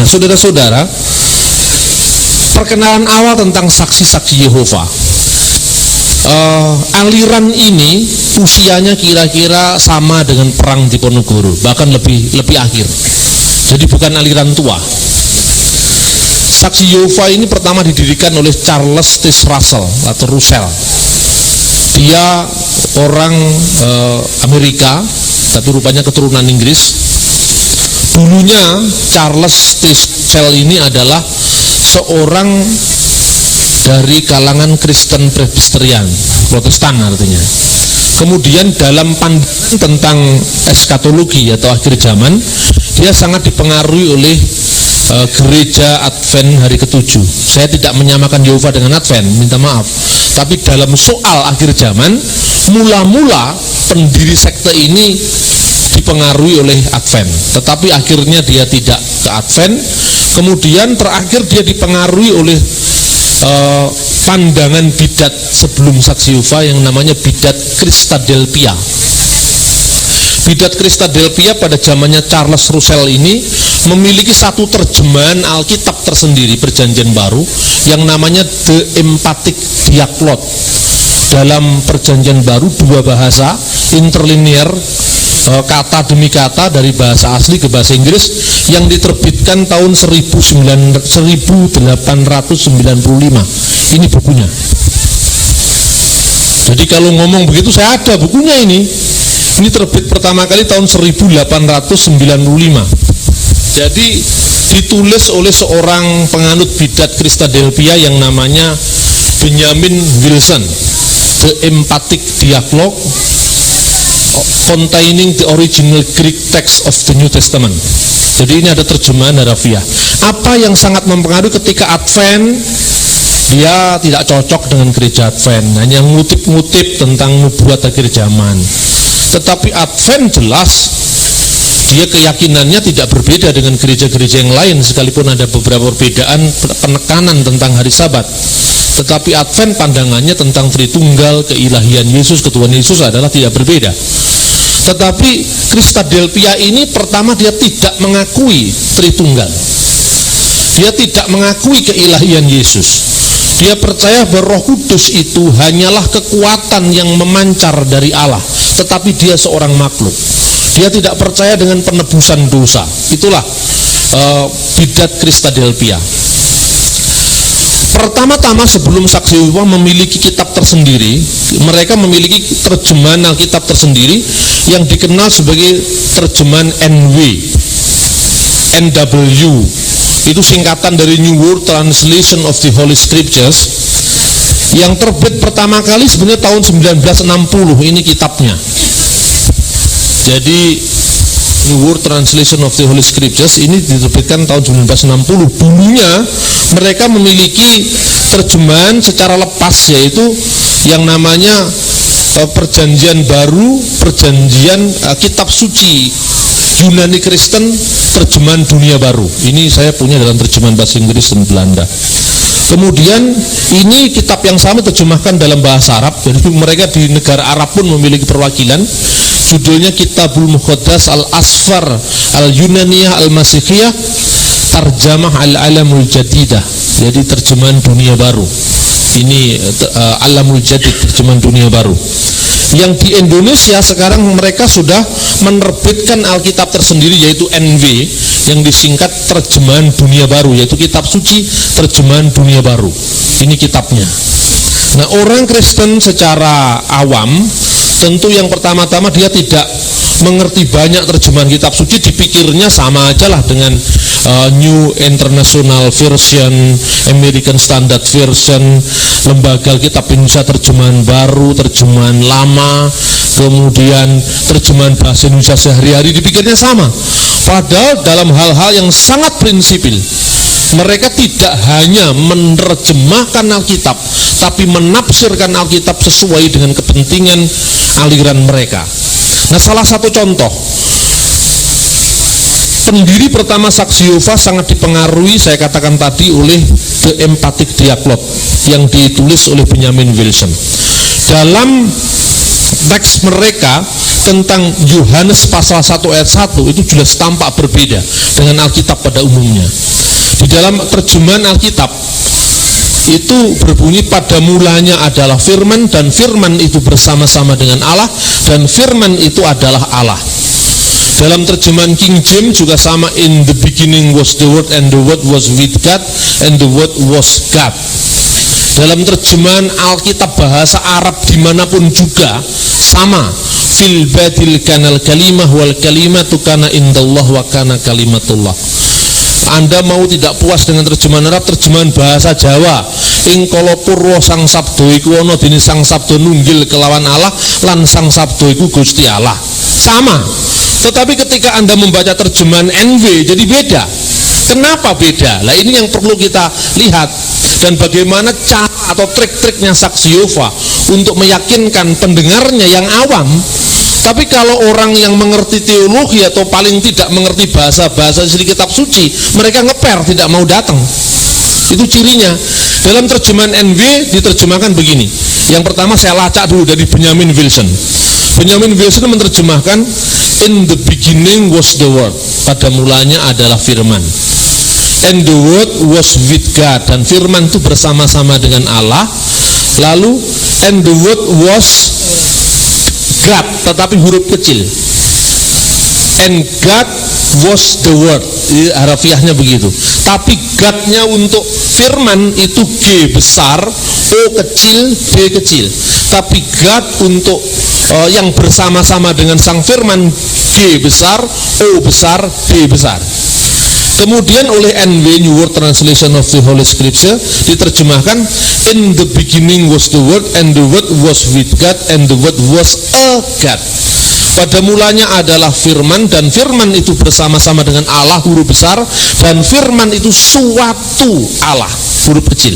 saudara-saudara, perkenalan awal tentang saksi-saksi Yehova. Aliran ini usianya kira-kira sama dengan perang Diponegoro, bahkan lebih akhir. Jadi bukan aliran tua. Saksi Yehova ini pertama didirikan oleh Charles Taze Russell atau Russell. Dia orang Amerika, tapi rupanya keturunan Inggris. Dulunya Charles Taze Russell ini adalah seorang dari kalangan Kristen Presbyterian, Protestan artinya. Kemudian dalam pandangan tentang eskatologi atau akhir zaman, dia sangat dipengaruhi oleh gereja Advent hari ke-7. Saya tidak menyamakan Yehova dengan Advent, minta maaf. Tapi dalam soal akhir zaman, mula-mula pendiri sekte ini dipengaruhi oleh Advent, tetapi akhirnya dia tidak ke Advent. Kemudian terakhir dia dipengaruhi oleh pandangan bidat sebelum saksi Yehova yang namanya bidat Christadelphia. Bidat Christadelphia pada zamannya Charles Russell ini memiliki satu terjemahan Alkitab tersendiri Perjanjian Baru yang namanya The Emphatic Diaklot. Dalam Perjanjian Baru dua bahasa interlinear, kata demi kata dari bahasa asli ke bahasa Inggris, yang diterbitkan tahun 1895. Ini bukunya. Jadi kalau ngomong begitu, saya ada bukunya ini. Ini terbit pertama kali tahun 1895. Jadi ditulis oleh seorang penganut bidat Christadelphia yang namanya Benjamin Wilson. The Emphatic Dialogue containing the original Greek text of the New Testament. Jadi ini ada terjemahan harafiah. Apa yang sangat mempengaruhi ketika Advent, dia tidak cocok dengan gereja Advent, hanya ngutip-ngutip tentang nubuat akhir zaman. Tetapi Advent jelas dia keyakinannya tidak berbeda dengan gereja-gereja yang lain, sekalipun ada beberapa perbedaan penekanan tentang hari Sabat. Tetapi Advent pandangannya tentang Tritunggal, keilahian Yesus, ketuhanan Yesus adalah tidak berbeda. Tetapi Christadelphia ini pertama dia tidak mengakui Tritunggal. Dia tidak mengakui keilahian Yesus. Dia percaya bahwa Roh Kudus itu hanyalah kekuatan yang memancar dari Allah, tetapi dia seorang makhluk. Dia tidak percaya dengan penebusan dosa. Itulah bidat Christadelphia. Pertama-tama sebelum saksi Yehova memiliki kitab tersendiri, mereka memiliki terjemahan Alkitab tersendiri yang dikenal sebagai terjemahan NW. Itu singkatan dari New World Translation of the Holy Scriptures, yang terbit pertama kali sebenarnya tahun 1960. Ini kitabnya. Jadi New World Translation of the Holy Scriptures ini diterbitkan tahun 1960. Dulunya mereka memiliki terjemahan secara lepas, yaitu yang namanya Perjanjian Baru, Perjanjian Kitab Suci Yunani Kristen, terjemahan Dunia Baru. Ini saya punya dalam terjemahan bahasa Inggris dan Belanda. Kemudian ini kitab yang sama terjemahkan dalam bahasa Arab. Jadi mereka di negara Arab pun memiliki perwakilan. Judulnya Kitabul Muqaddas Al-Asfar Al-Yunaniyah Al-Masihiyah Tarjamah Al-Alamul Jadidah. Jadi terjemahan Dunia Baru. Ini Alamul Jadid, terjemahan Dunia Baru. Yang di Indonesia sekarang mereka sudah menerbitkan Alkitab tersendiri, yaitu NW, yang disingkat terjemahan Dunia Baru, yaitu kitab suci terjemahan Dunia Baru. Ini kitabnya. Nah, orang Kristen secara awam tentu yang pertama-tama dia tidak mengerti banyak terjemahan kitab suci, dipikirnya sama aja lah dengan New International Version, American Standard Version, Lembaga Alkitab Indonesia terjemahan baru, terjemahan lama, kemudian terjemahan bahasa Indonesia sehari-hari, dipikirnya sama. Padahal dalam hal-hal yang sangat prinsipil, mereka tidak hanya menerjemahkan Alkitab, tapi menafsirkan Alkitab sesuai dengan kepentingan aliran mereka. Nah, salah satu contoh, pendiri pertama saksi Yehova sangat dipengaruhi, saya katakan tadi, oleh The Emphatic Diaklot yang ditulis oleh Benjamin Wilson. Dalam teks mereka tentang Yohanes pasal 1 ayat 1 itu jelas tampak berbeda dengan Alkitab pada umumnya. Di dalam terjemahan Alkitab itu berbunyi pada mulanya adalah firman, dan firman itu bersama-sama dengan Allah, dan firman itu adalah Allah. Dalam terjemahan King James juga sama, in the beginning was the word and the word was with God and the word was God. Dalam terjemahan Alkitab bahasa Arab dimanapun juga sama, fil badil kanal kalimah wal kalimatu kana indallah wa kana kalimatullah. Anda mau tidak puas dengan terjemahan Arab, terjemahan bahasa Jawa, ing kala purwa sang sabdo iku ana dene sang sabdo nunggil kelawan Allah, lan sang sabdo iku Gusti Allah. Sama. Tetapi ketika Anda membaca terjemahan NW jadi beda. Kenapa beda? Nah, ini yang perlu kita lihat, dan bagaimana cara atau trik-triknya saksi Yehova untuk meyakinkan pendengarnya yang awam. Tapi kalau orang yang mengerti teologi atau paling tidak mengerti bahasa-bahasa isi kitab suci, mereka ngeper, tidak mau datang. Itu cirinya. Dalam terjemahan NW diterjemahkan begini. Yang pertama saya lacak dulu dari Benjamin Wilson. Benjamin Wilson menerjemahkan, in the beginning was the word, pada mulanya adalah firman, and the word was with God, dan firman itu bersama-sama dengan Allah. Lalu and the word was God, tetapi huruf kecil, and God was the word, harafiahnya begitu. Tapi God-nya untuk firman itu G besar, O kecil, B kecil. Tapi God untuk yang bersama-sama dengan sang firman, G besar, O besar, B besar. Kemudian oleh NW, New World Translation of the Holy Scripture, diterjemahkan, in the beginning was the word and the word was with God and the word was a God. Pada mulanya adalah firman, dan firman itu bersama-sama dengan Allah, huruf besar, dan firman itu suatu Allah, huruf kecil.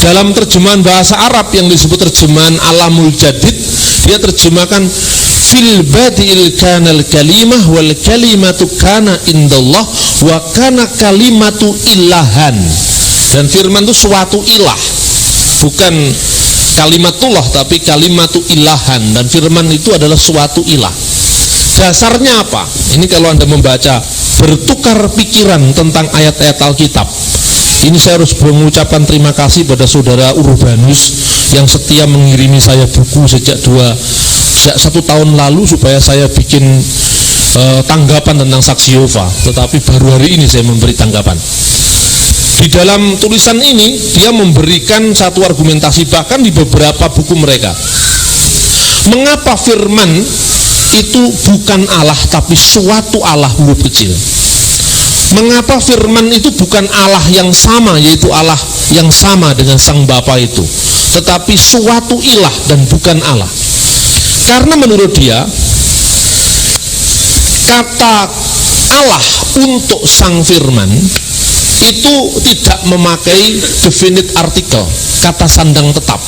Dalam terjemahan bahasa Arab yang disebut terjemahan Alamul Jadid, dia terjemahkan, fil badil kanal kalimah wal kalimatu kana indallah wa kana kalimatu ilahan. Dan firman itu suatu ilah, bukan kalimatullah tapi kalimatu ilahan, dan firman itu adalah suatu ilah. Dasarnya apa? Ini kalau Anda membaca, bertukar pikiran tentang ayat-ayat Alkitab. Ini saya harus mengucapkan terima kasih pada saudara Urbanus yang setia mengirimi saya buku sejak 1 tahun lalu supaya saya bikin tanggapan tentang saksi Yehova. Tetapi baru hari ini saya memberi tanggapan. Di dalam tulisan ini dia memberikan satu argumentasi, bahkan di beberapa buku mereka, mengapa firman itu bukan Allah tapi suatu Allah, huruf kecil. Mengapa firman itu bukan Allah yang sama, yaitu Allah yang sama dengan sang Bapa itu, tetapi suatu ilah dan bukan Allah. Karena menurut dia, kata Allah untuk sang firman itu tidak memakai definite article, kata sandang tetap.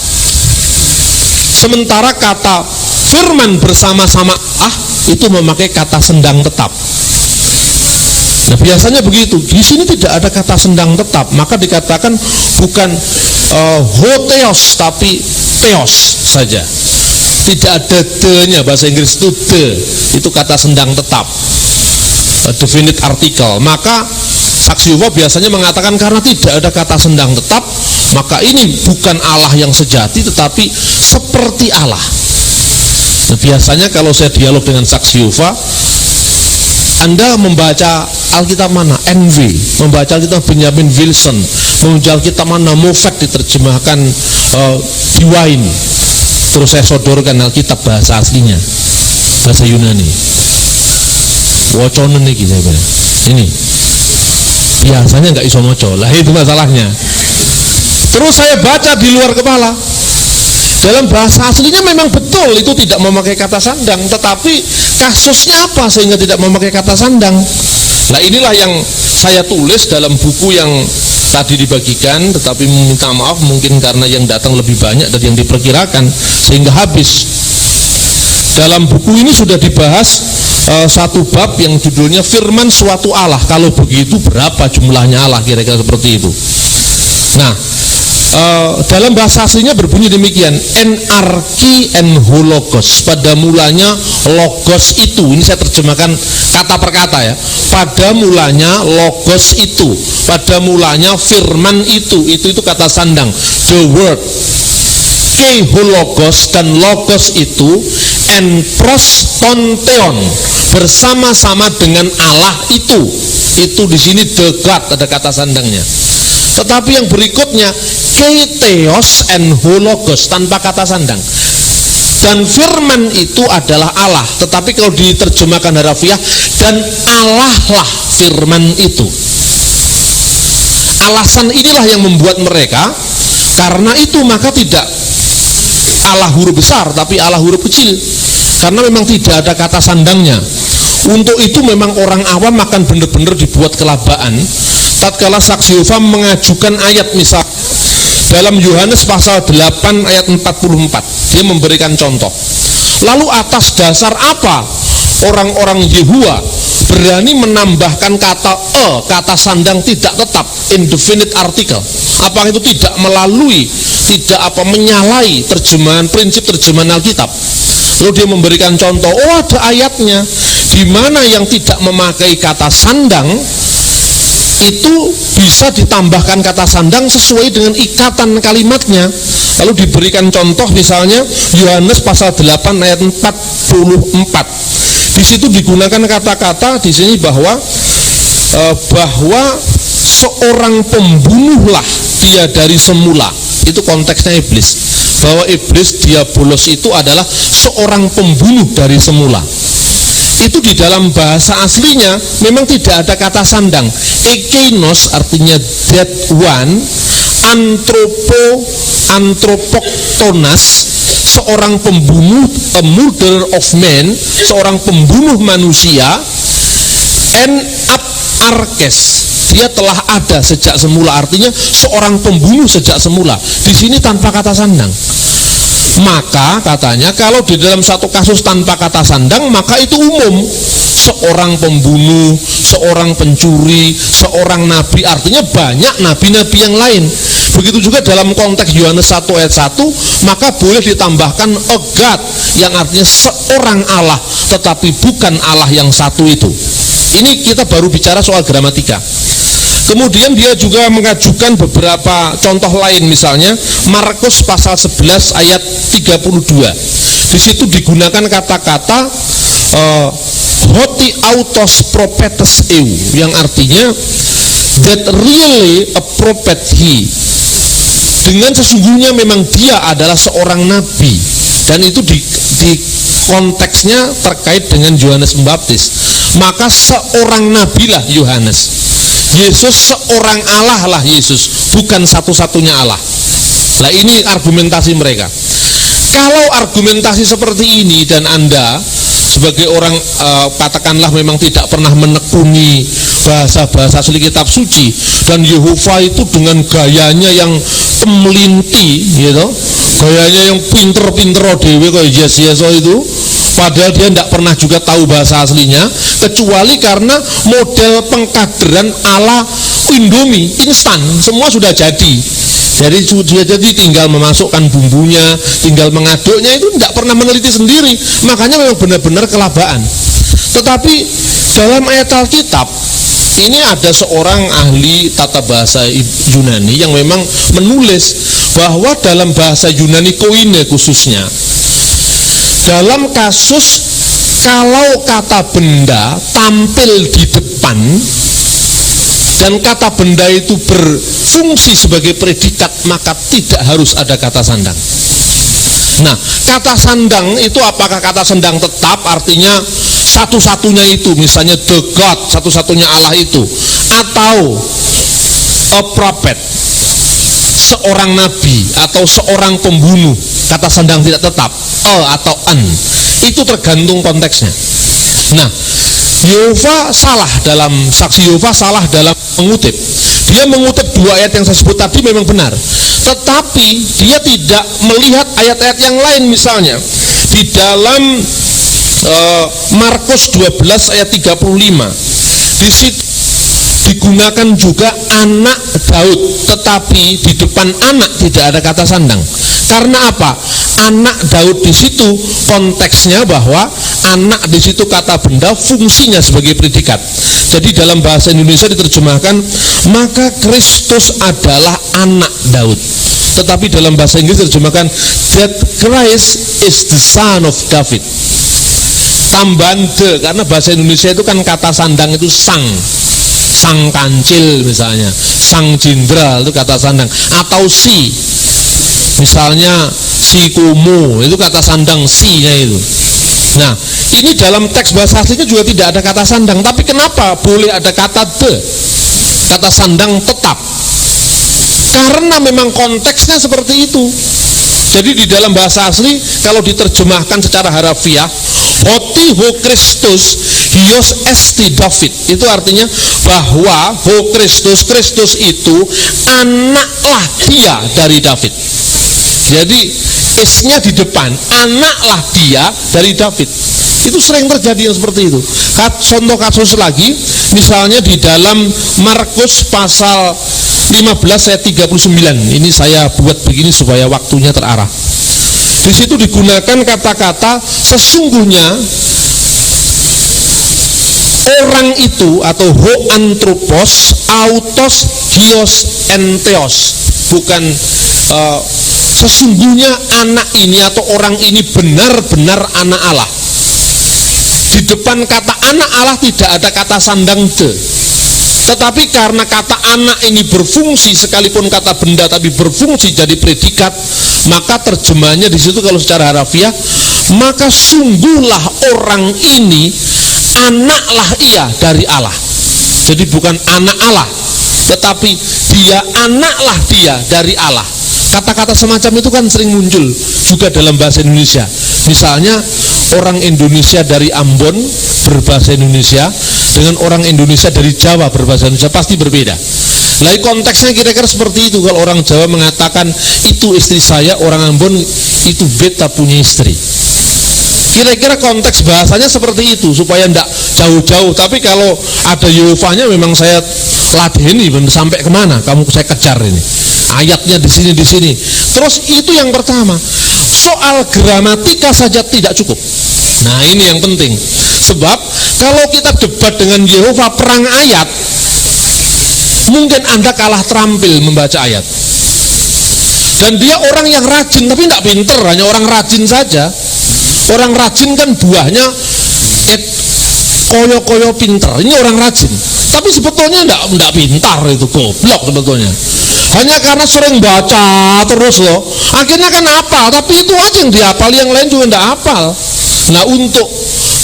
Sementara kata firman bersama-sama Allah itu memakai kata sendang tetap. Nah, biasanya begitu. Di sini tidak ada kata sendang tetap, maka dikatakan bukan hotheos tapi theos saja. Tidak ada de-nya, bahasa Inggris itu de, itu kata sendang tetap, definite article. Maka saksi Yehova biasanya mengatakan karena tidak ada kata sendang tetap, maka ini bukan Allah yang sejati tetapi seperti Allah. Nah, biasanya kalau saya dialog dengan saksi Yehova, Anda membaca Alkitab mana? NW, membaca Alkitab Benjamin Wilson, membaca Alkitab mana? Moffat diterjemahkan Diwain. Terus saya sodorkan Alkitab bahasa aslinya, bahasa Yunani. Woconen nih saya bilang. Ini biasanya nggak iso moco, lah itu masalahnya. Terus saya baca di luar kepala. Dalam bahasa aslinya memang betul itu tidak memakai kata sandang, tetapi kasusnya apa sehingga tidak memakai kata sandang? Nah, inilah yang saya tulis dalam buku yang tadi dibagikan, tetapi minta maaf mungkin karena yang datang lebih banyak dari yang diperkirakan sehingga habis. Dalam buku ini sudah dibahas satu bab yang judulnya firman suatu Allah. Kalau begitu berapa jumlahnya Allah, kira-kira seperti itu. Nah, dalam bahasa aslinya berbunyi demikian, enarki en hologos. Pada mulanya logos itu, ini saya terjemahkan kata per kata ya. Pada mulanya logos itu, pada mulanya firman itu kata sandang, the word. Ke hologos dan logos itu en prostonteon, bersama-sama dengan Allah itu di sini the God, ada kata sandangnya. Tetapi yang berikutnya ketheos and hologos, tanpa kata sandang. Dan firman itu adalah Allah, tetapi kalau diterjemahkan harafiah, dan Allah lah firman itu. Alasan inilah yang membuat mereka, karena itu maka tidak Allah huruf besar tapi Allah huruf kecil, karena memang tidak ada kata sandangnya. Untuk itu memang orang awam akan benar-benar dibuat kelabaan tatkala saksi Yehova mengajukan ayat, misal dalam Yohanes pasal 8 ayat 44, dia memberikan contoh. Lalu atas dasar apa orang-orang Yehua berani menambahkan kata sandang tidak tetap, indefinite article? Apakah itu tidak menyalahi terjemahan, prinsip terjemahan Alkitab? Lalu dia memberikan contoh, ada ayatnya di mana yang tidak memakai kata sandang itu bisa ditambahkan kata sandang sesuai dengan ikatan kalimatnya. Lalu diberikan contoh, misalnya Yohanes pasal 8 ayat 44. Di situ digunakan kata-kata di sini bahwa seorang pembunuhlah dia dari semula. Itu konteksnya iblis. Bahwa iblis, diabolos itu adalah seorang pembunuh dari semula. Itu di dalam bahasa aslinya memang tidak ada kata sandang. Ekeinos artinya that one, antropoktonas, seorang pembunuh, a murderer of man, seorang pembunuh manusia, and aparkes, dia telah ada sejak semula, artinya seorang pembunuh sejak semula. Di sini tanpa kata sandang. Maka katanya kalau di dalam satu kasus tanpa kata sandang, maka itu umum. Seorang pembunuh, seorang pencuri, seorang nabi, artinya banyak nabi-nabi yang lain. Begitu juga dalam konteks Yohanes 1 ayat 1, maka boleh ditambahkan a God, yang artinya seorang Allah, tetapi bukan Allah yang satu itu. Ini kita baru bicara soal gramatika. Kemudian dia juga mengajukan beberapa contoh lain, misalnya Markus pasal 11 ayat 32. Di situ digunakan kata-kata hoti autos propetes eu, yang artinya that really a prophet he. Dengan sesungguhnya memang dia adalah seorang nabi, dan itu di konteksnya terkait dengan Yohanes Pembaptis. Maka seorang nabilah Yohanes. Yesus seorang Allah lah Yesus, bukan satu-satunya Allah. Nah, ini argumentasi mereka. Kalau argumentasi seperti ini dan Anda sebagai orang katakanlah memang tidak pernah menekuni bahasa-bahasa asli kitab suci, dan Yehova itu dengan gayanya yang melinti gitu, gayanya yang pinter-pinter dewe kayak Yesus itu, padahal dia tidak pernah juga tahu bahasa aslinya, kecuali karena model pengkaderan ala Indomie instan, semua sudah jadi. Jadi tinggal memasukkan bumbunya, tinggal mengaduknya, itu tidak pernah meneliti sendiri. Makanya memang benar-benar kelabaan. Tetapi dalam ayat Alkitab ini ada seorang ahli tata bahasa Yunani yang memang menulis bahwa dalam bahasa Yunani koine khususnya, dalam kasus kalau kata benda tampil di depan dan kata benda itu berfungsi sebagai predikat, maka tidak harus ada kata sandang. Nah, kata sandang itu apakah kata sandang tetap, artinya satu-satunya itu, misalnya the God, satu-satunya Allah itu, atau a prophet, seorang nabi atau seorang pembunuh, kata sandang tidak tetap, atau an, itu tergantung konteksnya. Nah, Yehova salah dalam, saksi Yehova salah dalam mengutip. Dia mengutip dua ayat yang saya sebut tadi memang benar, tetapi dia tidak melihat ayat-ayat yang lain. Misalnya di dalam Markus 12 ayat 35, di situ digunakan juga anak Daud, tetapi di depan anak tidak ada kata sandang. Karena apa? Anak Daud di situ konteksnya bahwa anak di situ kata benda, fungsinya sebagai predikat. Jadi dalam bahasa Indonesia diterjemahkan maka Kristus adalah anak Daud. Tetapi dalam bahasa Inggris diterjemahkan that Christ is the son of David. Tambahan de, karena bahasa Indonesia itu kan kata sandang itu sang kancil misalnya, sang jenderal itu kata sandang, atau si, misalnya si kumu itu kata sandang si-nya itu. Nah, ini dalam teks bahasa aslinya juga tidak ada kata sandang, tapi kenapa boleh ada kata de, kata sandang tetap? Karena memang konteksnya seperti itu. Jadi di dalam bahasa asli kalau diterjemahkan secara harafiah, hoti ho Kristus hios esti David, itu artinya bahwa ho Kristus, Kristus itu anaklah dia dari David. Jadi isnya di depan, anaklah dia dari David. Itu sering terjadi yang seperti itu. Contoh kasus lagi, misalnya di dalam Markus pasal 15 ayat 39. Ini saya buat begini supaya waktunya terarah. Di situ digunakan kata-kata sesungguhnya orang itu, atau ho anthropos autos dios entheos, bukan sesungguhnya anak ini atau orang ini benar-benar anak Allah. Di depan kata anak Allah tidak ada kata sandang de. Tetapi karena kata anak ini berfungsi, sekalipun kata benda tapi berfungsi jadi predikat, maka terjemahannya di situ kalau secara harafiah, maka sungguhlah orang ini anaklah ia dari Allah. Jadi bukan anak Allah, tetapi dia anaklah dia dari Allah. Kata-kata semacam itu kan sering muncul juga dalam bahasa Indonesia. Misalnya orang Indonesia dari Ambon berbahasa Indonesia dengan orang Indonesia dari Jawa berbahasa Indonesia pasti berbeda. Nah, konteksnya kira-kira seperti itu. Kalau orang Jawa mengatakan itu istri saya, orang Ambon itu beta punya istri. Kira-kira konteks bahasanya seperti itu supaya tidak jauh-jauh. Tapi kalau ada Yehovahnya memang saya ladeni sampai kemana? Saya kejar ini. Ayatnya di sini. Terus itu yang pertama. Soal gramatika saja tidak cukup. Nah, ini yang penting. Sebab kalau kita debat dengan Yehova perang ayat, mungkin Anda kalah terampil membaca ayat. Dan dia orang yang rajin, tapi tidak pinter, hanya orang rajin saja. Orang rajin kan buahnya koyo-koyo pinter. Ini orang rajin, tapi sebetulnya tidak pintar, itu goblok sebetulnya. Hanya karena sering baca terus loh, akhirnya kan hafal. Tapi itu aja yang dihafal, yang lain juga tidak hafal. Nah, untuk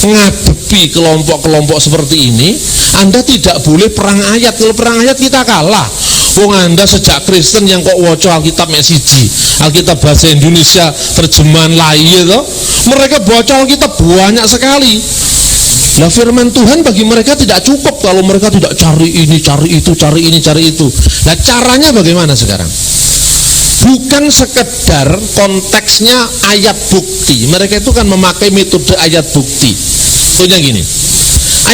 menghadapi kelompok-kelompok seperti ini, Anda tidak boleh perang ayat. Kalau perang ayat kita kalah. Wong Anda sejak Kristen yang kok waca Alkitab mesiji, Alkitab bahasa Indonesia terjemahan lain itu, mereka baca Alkitab banyak sekali. Nah, firman Tuhan bagi mereka tidak cukup kalau mereka tidak cari ini, cari itu, cari ini, cari itu. Nah, caranya bagaimana sekarang? Bukan sekedar konteksnya ayat bukti. Mereka itu kan memakai metode ayat bukti. Contohnya gini,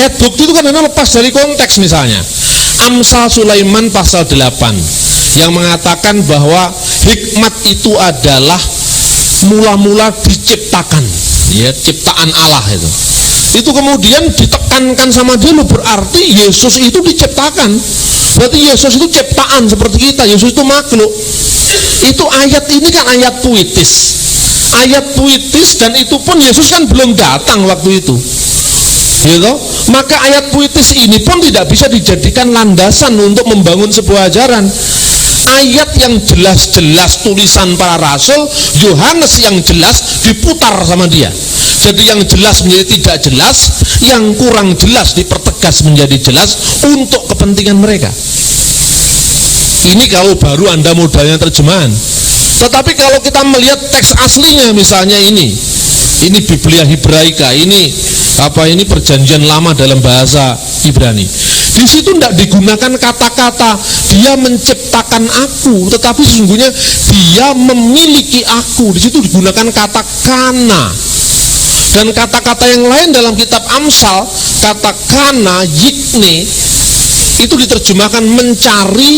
ayat bukti itu kan lepas dari konteks. Misalnya Amsal Sulaiman pasal 8 yang mengatakan bahwa hikmat itu adalah mula-mula diciptakan, ya, ciptaan Allah itu. Itu kemudian ditekankan sama dia, berarti Yesus itu diciptakan. Berarti Yesus itu ciptaan seperti kita, Yesus itu makhluk. Itu ayat ini kan ayat puitis. Ayat puitis, dan itu pun Yesus kan belum datang waktu itu. Gitu? Maka ayat puitis ini pun tidak bisa dijadikan landasan untuk membangun sebuah ajaran. Ayat yang jelas-jelas tulisan para rasul, Yohanes yang jelas diputar sama dia. Jadi yang jelas menjadi tidak jelas, yang kurang jelas dipertegas menjadi jelas untuk kepentingan mereka. Ini kalau baru Anda modalnya terjemahan. Tetapi kalau kita melihat teks aslinya, misalnya ini Biblia Hebraika, ini perjanjian lama dalam bahasa Ibrani. Di situ tidak digunakan kata-kata dia menciptakan aku, tetapi sesungguhnya dia memiliki aku. Di situ digunakan kata kana. Dan kata-kata yang lain dalam kitab Amsal, kata kana, yikne, itu diterjemahkan mencari,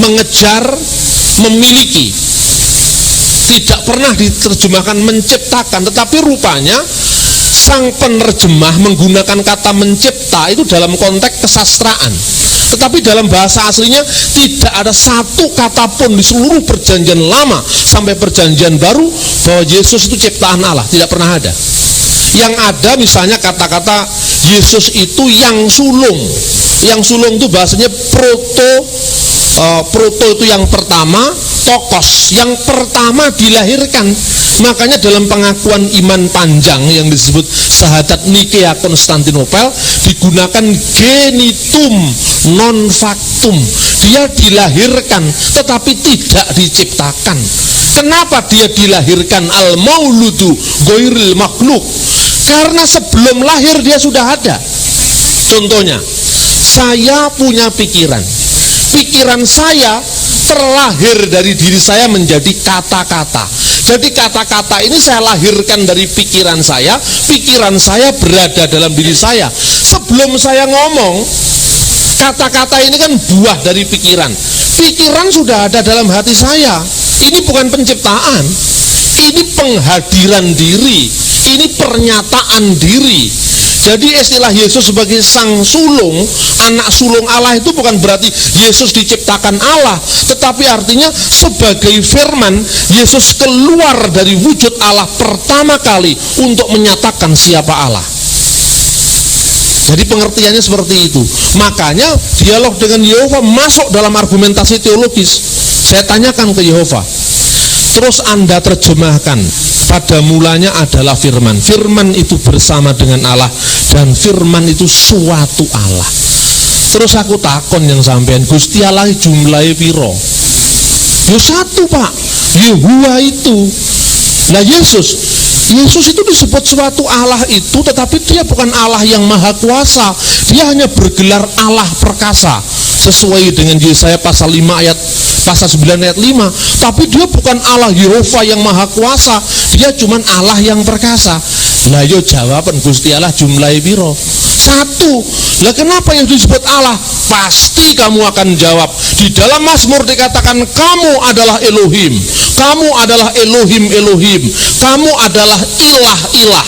mengejar, memiliki. Tidak pernah diterjemahkan menciptakan, tetapi rupanya sang penerjemah menggunakan kata mencipta itu dalam konteks kesastraan. Tetapi dalam bahasa aslinya tidak ada satu kata pun di seluruh perjanjian lama sampai perjanjian baru bahwa Yesus itu ciptaan Allah, tidak pernah ada. Yang ada misalnya kata-kata Yesus itu yang sulung. Yang sulung itu bahasanya proto itu yang pertama, tokos yang pertama dilahirkan. Makanya dalam pengakuan iman panjang yang disebut Syahadat Nikea Konstantinopel digunakan genitum non factum. Dia dilahirkan tetapi tidak diciptakan. Kenapa dia dilahirkan? Al mauludu ghairil makhluk. Karena sebelum lahir dia sudah ada. Contohnya, saya punya pikiran. Pikiran saya terlahir dari diri saya menjadi kata-kata. Jadi kata-kata ini saya lahirkan dari pikiran saya berada dalam diri saya. Sebelum saya ngomong, kata-kata ini kan buah dari pikiran. Pikiran sudah ada dalam hati saya. Ini bukan penciptaan, ini penghadiran diri, ini pernyataan diri. Jadi istilah Yesus sebagai sang sulung, anak sulung Allah itu bukan berarti Yesus diciptakan Allah, tetapi artinya sebagai firman, Yesus keluar dari wujud Allah pertama kali untuk menyatakan siapa Allah. Jadi pengertiannya seperti itu. Makanya dialog dengan Yehova masuk dalam argumentasi teologis. Saya tanyakan ke Yehova, terus Anda terjemahkan, pada mulanya adalah firman. Firman itu bersama dengan Allah, dan firman itu suatu Allah. Terus aku takon yang sampean, Gusti Allah jumlahnya piro? Ya satu, Pak, Yehuwa itu. Nah Yesus itu disebut suatu Allah itu, tetapi dia bukan Allah yang maha kuasa. Dia hanya bergelar Allah perkasa sesuai dengan Yesaya pasal 9 ayat 5. Tapi dia bukan Allah Yehova yang maha kuasa, dia cuman Allah yang perkasa. Lah yo jawaban Gusti Allah jumlahe piro? Satu. Lah kenapa yang disebut Allah? Pasti kamu akan jawab. Di dalam Mazmur dikatakan kamu adalah Elohim. Kamu adalah Elohim. Kamu adalah ilah-ilah.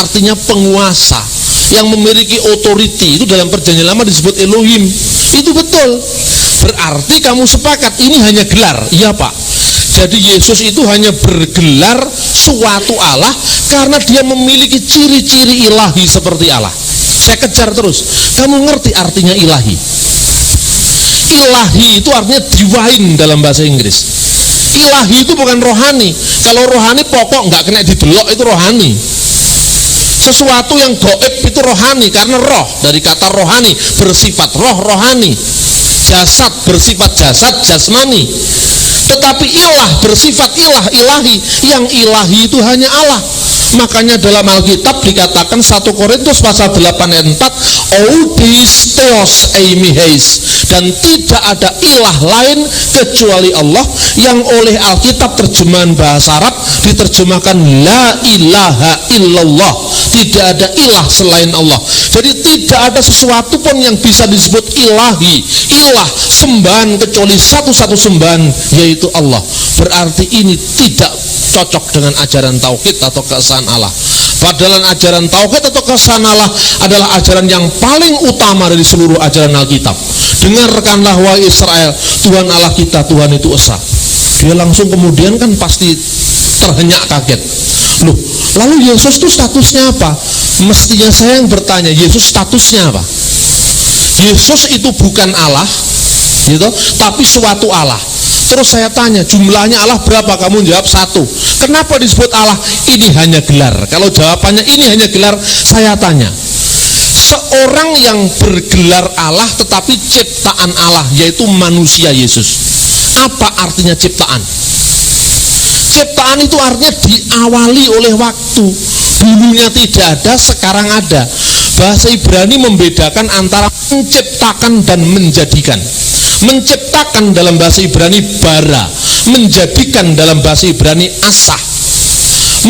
Artinya penguasa yang memiliki authority. Itu dalam perjanjian lama disebut Elohim. Itu betul. Berarti kamu sepakat ini hanya gelar. Iya, Pak. Jadi Yesus itu hanya bergelar suatu Allah karena dia memiliki ciri-ciri ilahi seperti Allah. Saya kejar terus. Kamu ngerti artinya ilahi? Ilahi itu artinya divine dalam bahasa Inggris. Ilahi itu bukan rohani. Kalau rohani pokok nggak kena didelok itu rohani. Sesuatu yang gaib itu rohani karena roh, dari kata rohani bersifat rohani. Jasad bersifat jasad jasmani. Tetapi ilah bersifat ilahi. Yang ilahi itu hanya Allah. Makanya dalam Alkitab dikatakan 1 Korintus pasal 8 ayat 4, Oudis Theos Eimiheis, dan tidak ada ilah lain kecuali Allah, yang oleh Alkitab terjemahan bahasa Arab diterjemahkan la ilaha illallah. Tidak ada ilah selain Allah. Jadi tidak ada sesuatu pun yang bisa disebut ilahi, ilah, sembahan kecuali satu-satu sembahan, yaitu Allah. Berarti ini tidak cocok dengan ajaran tauhid atau keesaan Allah. Padahal ajaran tauhid atau keesaan Allah adalah ajaran yang paling utama dari seluruh ajaran Alkitab. Dengarkanlah wahai Israel, Tuhan Allah kita, Tuhan itu esa. Dia langsung kemudian kan pasti terhenyak kaget. Loh, lalu Yesus itu statusnya apa? Mestinya saya yang bertanya, Yesus statusnya apa? Yesus itu bukan Allah, gitu, tapi suatu Allah. Terus saya tanya, jumlahnya Allah berapa? Kamu jawab 1. Kenapa disebut Allah? Ini hanya gelar. Kalau jawabannya ini hanya gelar, saya tanya, seorang yang bergelar Allah tetapi ciptaan Allah, yaitu manusia Yesus, apa artinya ciptaan? Ciptaan itu artinya diawali oleh waktu. Dulunya tidak ada, sekarang ada. Bahasa Ibrani membedakan antara menciptakan dan menjadikan. Menciptakan dalam bahasa Ibrani bara, menjadikan dalam bahasa Ibrani asah.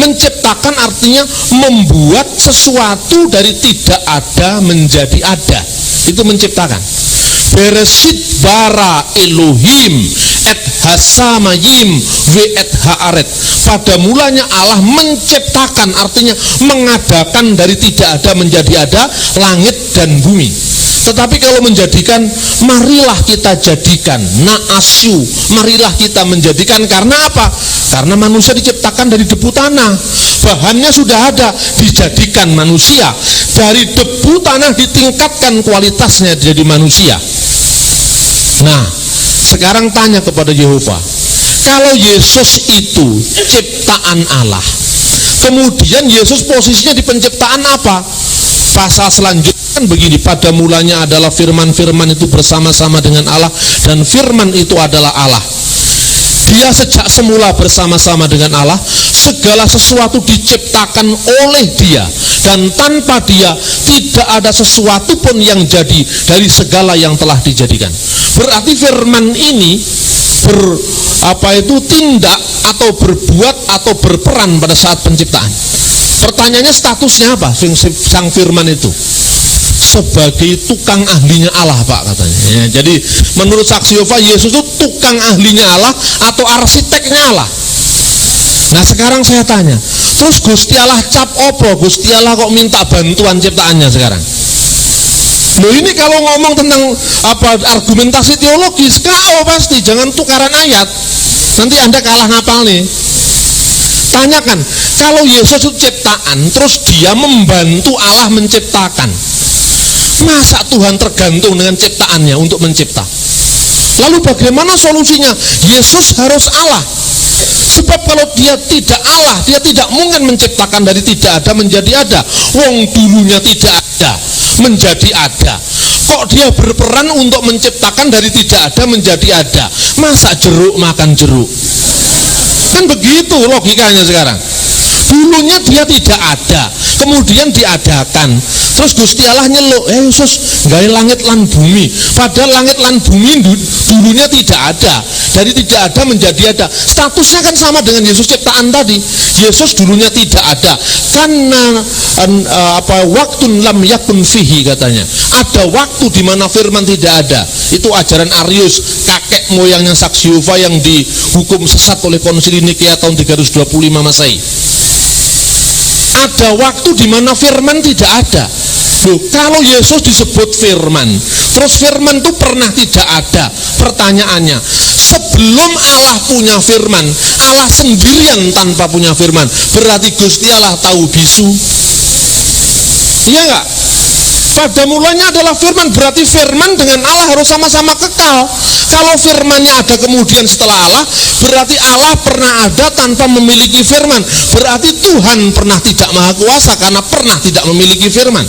Menciptakan artinya membuat sesuatu dari tidak ada menjadi ada. itu menciptakan. Bereshit bara Elohim et hasamayim ve et haaret. Pada mulanya Allah menciptakan, artinya mengadakan dari tidak ada menjadi ada langit dan bumi. Tetapi kalau menjadikan, marilah kita jadikan, na'asyu, marilah kita menjadikan, karena apa? Karena manusia diciptakan dari debu tanah, bahannya sudah ada, dijadikan manusia. Dari debu tanah ditingkatkan kualitasnya jadi manusia. Nah, sekarang tanya kepada Yehova, kalau Yesus itu ciptaan Allah, kemudian Yesus posisinya di penciptaan apa? Pasal selanjutnya kan begini, pada mulanya adalah firman, firman itu bersama-sama dengan Allah, dan firman itu adalah Allah. Dia sejak semula bersama-sama dengan Allah, segala sesuatu diciptakan oleh Dia, dan tanpa Dia tidak ada sesuatu pun yang jadi dari segala yang telah dijadikan. Berarti firman ini tindak atau berbuat atau berperan pada saat penciptaan. Pertanyaannya, statusnya apa sang firman itu? Sebagai tukang ahlinya Allah, Pak, katanya. Ya, jadi menurut saksi Yehova, Yesus itu tukang ahlinya Allah atau arsiteknya Allah. Nah, sekarang saya tanya, terus Gusti Allah cap opo? Gusti Allah kok minta bantuan ciptaannya sekarang? Loh, ini kalau ngomong tentang argumentasi teologis, KO pasti, jangan tukaran ayat. Nanti Anda kalah ngapal nih. Tanyakan, kalau Yesus itu ciptaan, terus Dia membantu Allah menciptakan, masa Tuhan tergantung dengan ciptaannya untuk mencipta? Lalu bagaimana solusinya? Yesus harus Allah. Sebab kalau Dia tidak Allah, Dia tidak mungkin menciptakan dari tidak ada menjadi ada. Wong dulunya tidak ada menjadi ada. Kok Dia berperan untuk menciptakan dari tidak ada menjadi ada? Masa jeruk makan jeruk? Kan begitu logikanya sekarang. Dulunya Dia tidak ada, kemudian diadakan. Terus Gusti Allah nyeluk, Yesus gawe langit lan bumi. Padahal langit lan bumi dulunya tidak ada, dari tidak ada menjadi ada. Statusnya kan sama dengan Yesus ciptaan tadi. Yesus dulunya tidak ada, karena waktun lam yakun fihi, katanya. Ada waktu di mana firman tidak ada. Itu ajaran Arius, kakek moyangnya saksi Yehova yang dihukum sesat oleh Konsili Nikea tahun 325 Masehi. Ada waktu di mana firman tidak ada. Loh, kalau Yesus disebut firman, terus firman itu pernah tidak ada. Pertanyaannya, sebelum Allah punya firman, Allah sendirian tanpa punya firman, berarti Gusti Allah tahu bisu? Iya enggak? Pada mulanya adalah firman, berarti firman dengan Allah harus sama-sama kekal. Kalau firmannya ada kemudian setelah Allah, berarti Allah pernah ada tanpa memiliki firman. Berarti Tuhan pernah tidak maha kuasa karena pernah tidak memiliki firman.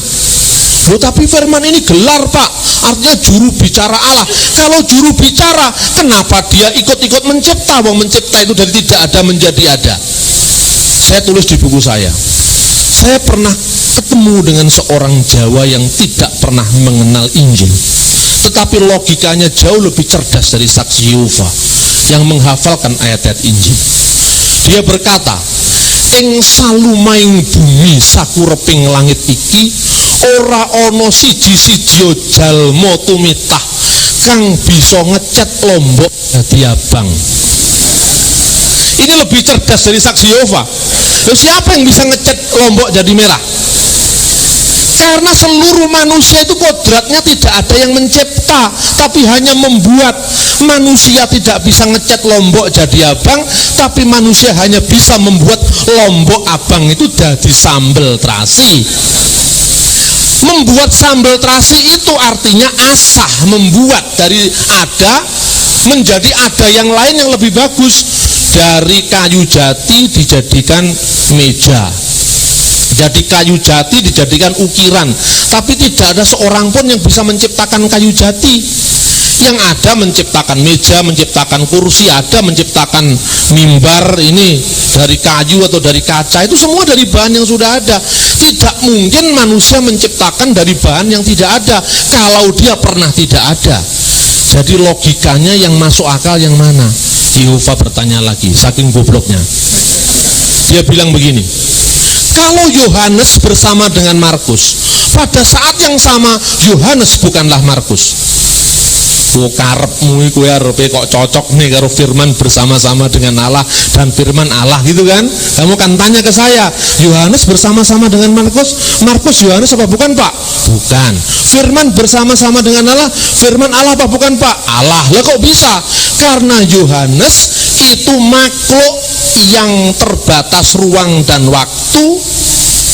Loh, tapi firman ini gelar, Pak, artinya juru bicara Allah. Kalau juru bicara, kenapa Dia ikut-ikut mencipta? Wong mencipta itu dari tidak ada menjadi ada. Saya tulis di buku saya pernah ketemu dengan seorang Jawa yang tidak pernah mengenal Injil, tetapi logikanya jauh lebih cerdas dari saksi Yehova yang menghafalkan ayat-ayat Injil. Dia berkata, ing salumaing bumi sakureping langit iki ora ana siji-siji jalma tumitah kang bisa ngecat Lombok dadi abang. Ini lebih cerdas dari saksi Yehova. Loh, siapa yang bisa ngecat Lombok jadi merah? Karena seluruh manusia itu kodratnya tidak ada yang mencipta, tapi hanya membuat. Manusia tidak bisa ngecat Lombok jadi abang, tapi manusia hanya bisa membuat Lombok abang itu jadi sambal terasi. Membuat sambal terasi itu artinya asah, membuat dari ada menjadi ada yang lain yang lebih bagus. Dari kayu jati dijadikan meja, jadi kayu jati dijadikan ukiran, tapi tidak ada seorang pun yang bisa menciptakan kayu jati. Yang ada menciptakan meja, menciptakan kursi, ada menciptakan mimbar ini dari kayu atau dari kaca, itu semua dari bahan yang sudah ada. Tidak mungkin manusia menciptakan dari bahan yang tidak ada kalau dia pernah tidak ada. Jadi logikanya yang masuk akal yang mana? Yehova bertanya lagi, saking gobloknya. Dia bilang begini, Kalau Yohanes bersama dengan Markus, pada saat yang sama Yohanes bukanlah Markus. Karepmu iku arepe kok cocok nih karo firman bersama-sama dengan Allah dan firman Allah gitu kan? Kamu kan tanya ke saya, Yohanes bersama-sama dengan Markus, Yohanes apa bukan Pak? Bukan. Firman bersama-sama dengan Allah, firman Allah apa bukan Pak? Allah. Lah kok bisa? Karena Yohanes itu makhluk yang terbatas ruang dan waktu,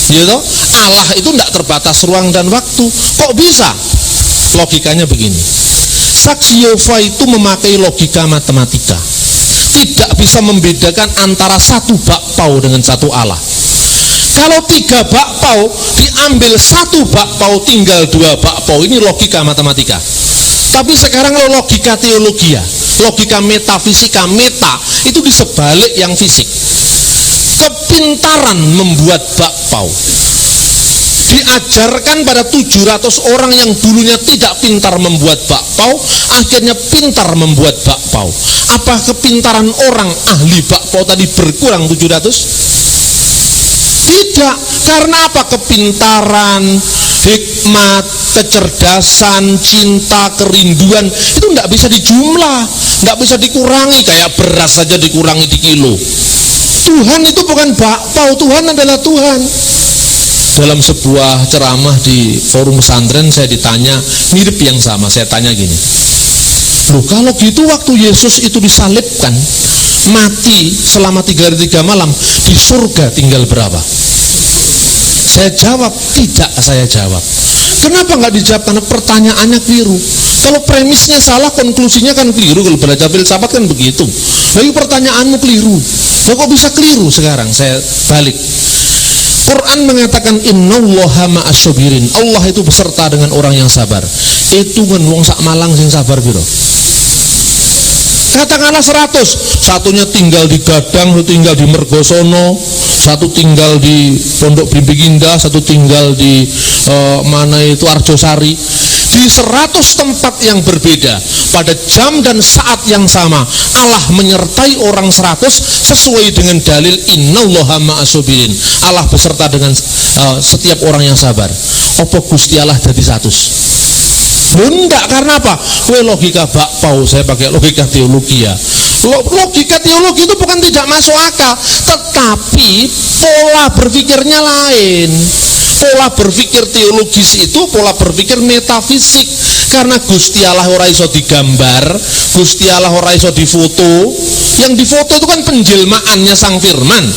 gitu. Allah itu tidak terbatas ruang dan waktu. Kok bisa? Logikanya begini. Saksi Yehova itu memakai logika matematika, tidak bisa membedakan antara satu bakpao dengan satu Allah. Kalau 3 bakpao diambil 1 bakpao tinggal 2 bakpao, ini logika matematika. Tapi sekarang kalau logika teologi, logika metafisika, meta itu disebalik yang fisik. Kepintaran membuat bakpao diajarkan pada 700 orang yang dulunya tidak pintar membuat bakpao, akhirnya pintar membuat bakpao. Apa kepintaran orang ahli bakpao tadi berkurang 700? Tidak. Karena apa? Kepintaran, hikmat, kecerdasan, cinta, kerinduan itu tidak bisa dijumlah, tidak bisa dikurangi. Kayak beras saja dikurangi di kilo. Tuhan itu bukan bakpao, Tuhan adalah Tuhan. Dalam sebuah ceramah di forum pesantren saya ditanya mirip yang sama. Saya tanya gini, loh kalau gitu waktu Yesus itu disalibkan, mati selama 3 hari 3 malam, di surga tinggal berapa? Saya jawab, tidak saya jawab. Kenapa nggak dijawab? Karena pertanyaannya keliru. Kalau premisnya salah, konklusinya kan keliru. Kalau belajar filsafat kan begitu. Lalu pertanyaanmu keliru. Loh, kok bisa keliru sekarang? Saya balik. Quran mengatakan innallaha ma'as-sabirin. Allah itu beserta dengan orang yang sabar. Itu kan wong sak Malang sing sabar piro? Katakanlah 100, satunya tinggal di Gadang, satu tinggal di Mergosono, satu tinggal di Pondok Bimbing Indah, satu tinggal di mana itu Arjosari. Di 100 tempat yang berbeda, pada jam dan saat yang sama, Allah menyertai orang 100 sesuai dengan dalil innallaha ma'as-sabirin. Allah beserta dengan setiap orang yang sabar. Apa Gusti Allah jadi 100? Enggak, karena apa? Kue logika bakpao, saya pakai logika teologi ya. Logika teologi itu bukan tidak masuk akal, tetapi pola berpikirnya lain. Pola berpikir teologis itu pola berpikir metafisik. Karena Gusti Allah ora iso digambar, Gusti Allah ora iso difoto. Yang difoto itu kan penjelmaannya Sang Firman.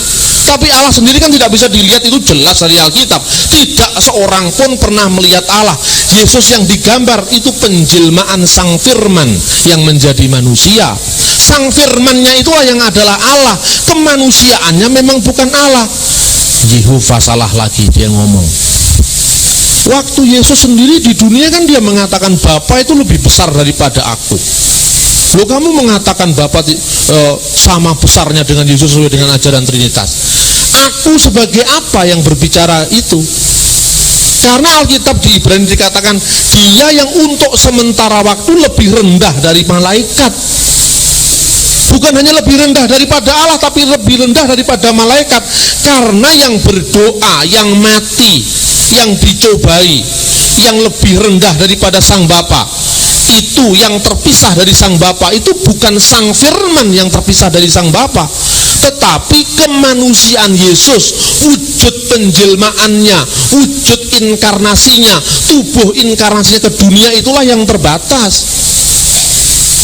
Tapi Allah sendiri kan tidak bisa dilihat, itu jelas dari Alkitab. Tidak seorang pun pernah melihat Allah. Yesus yang digambar itu penjelmaan Sang Firman yang menjadi manusia. Sang Firman-nya itulah yang adalah Allah. Kemanusiaannya memang bukan Allah. Yehova salah lagi, dia ngomong. Waktu Yesus sendiri di dunia kan dia mengatakan Bapa itu lebih besar daripada aku. Loh, kamu mengatakan Bapa sama besarnya dengan Yesus sesuai dengan ajaran Trinitas. Aku sebagai apa yang berbicara itu? Karena Alkitab di Ibrani dikatakan dia yang untuk sementara waktu lebih rendah dari malaikat. Bukan hanya lebih rendah daripada Allah, tapi lebih rendah daripada malaikat. Karena yang berdoa, yang mati, yang dicobai, yang lebih rendah daripada Sang Bapa, itu yang terpisah dari Sang Bapa, itu bukan Sang Firman yang terpisah dari Sang Bapa, tetapi kemanusiaan Yesus, wujud penjelmaannya, wujud inkarnasinya, tubuh inkarnasinya ke dunia, itulah yang terbatas.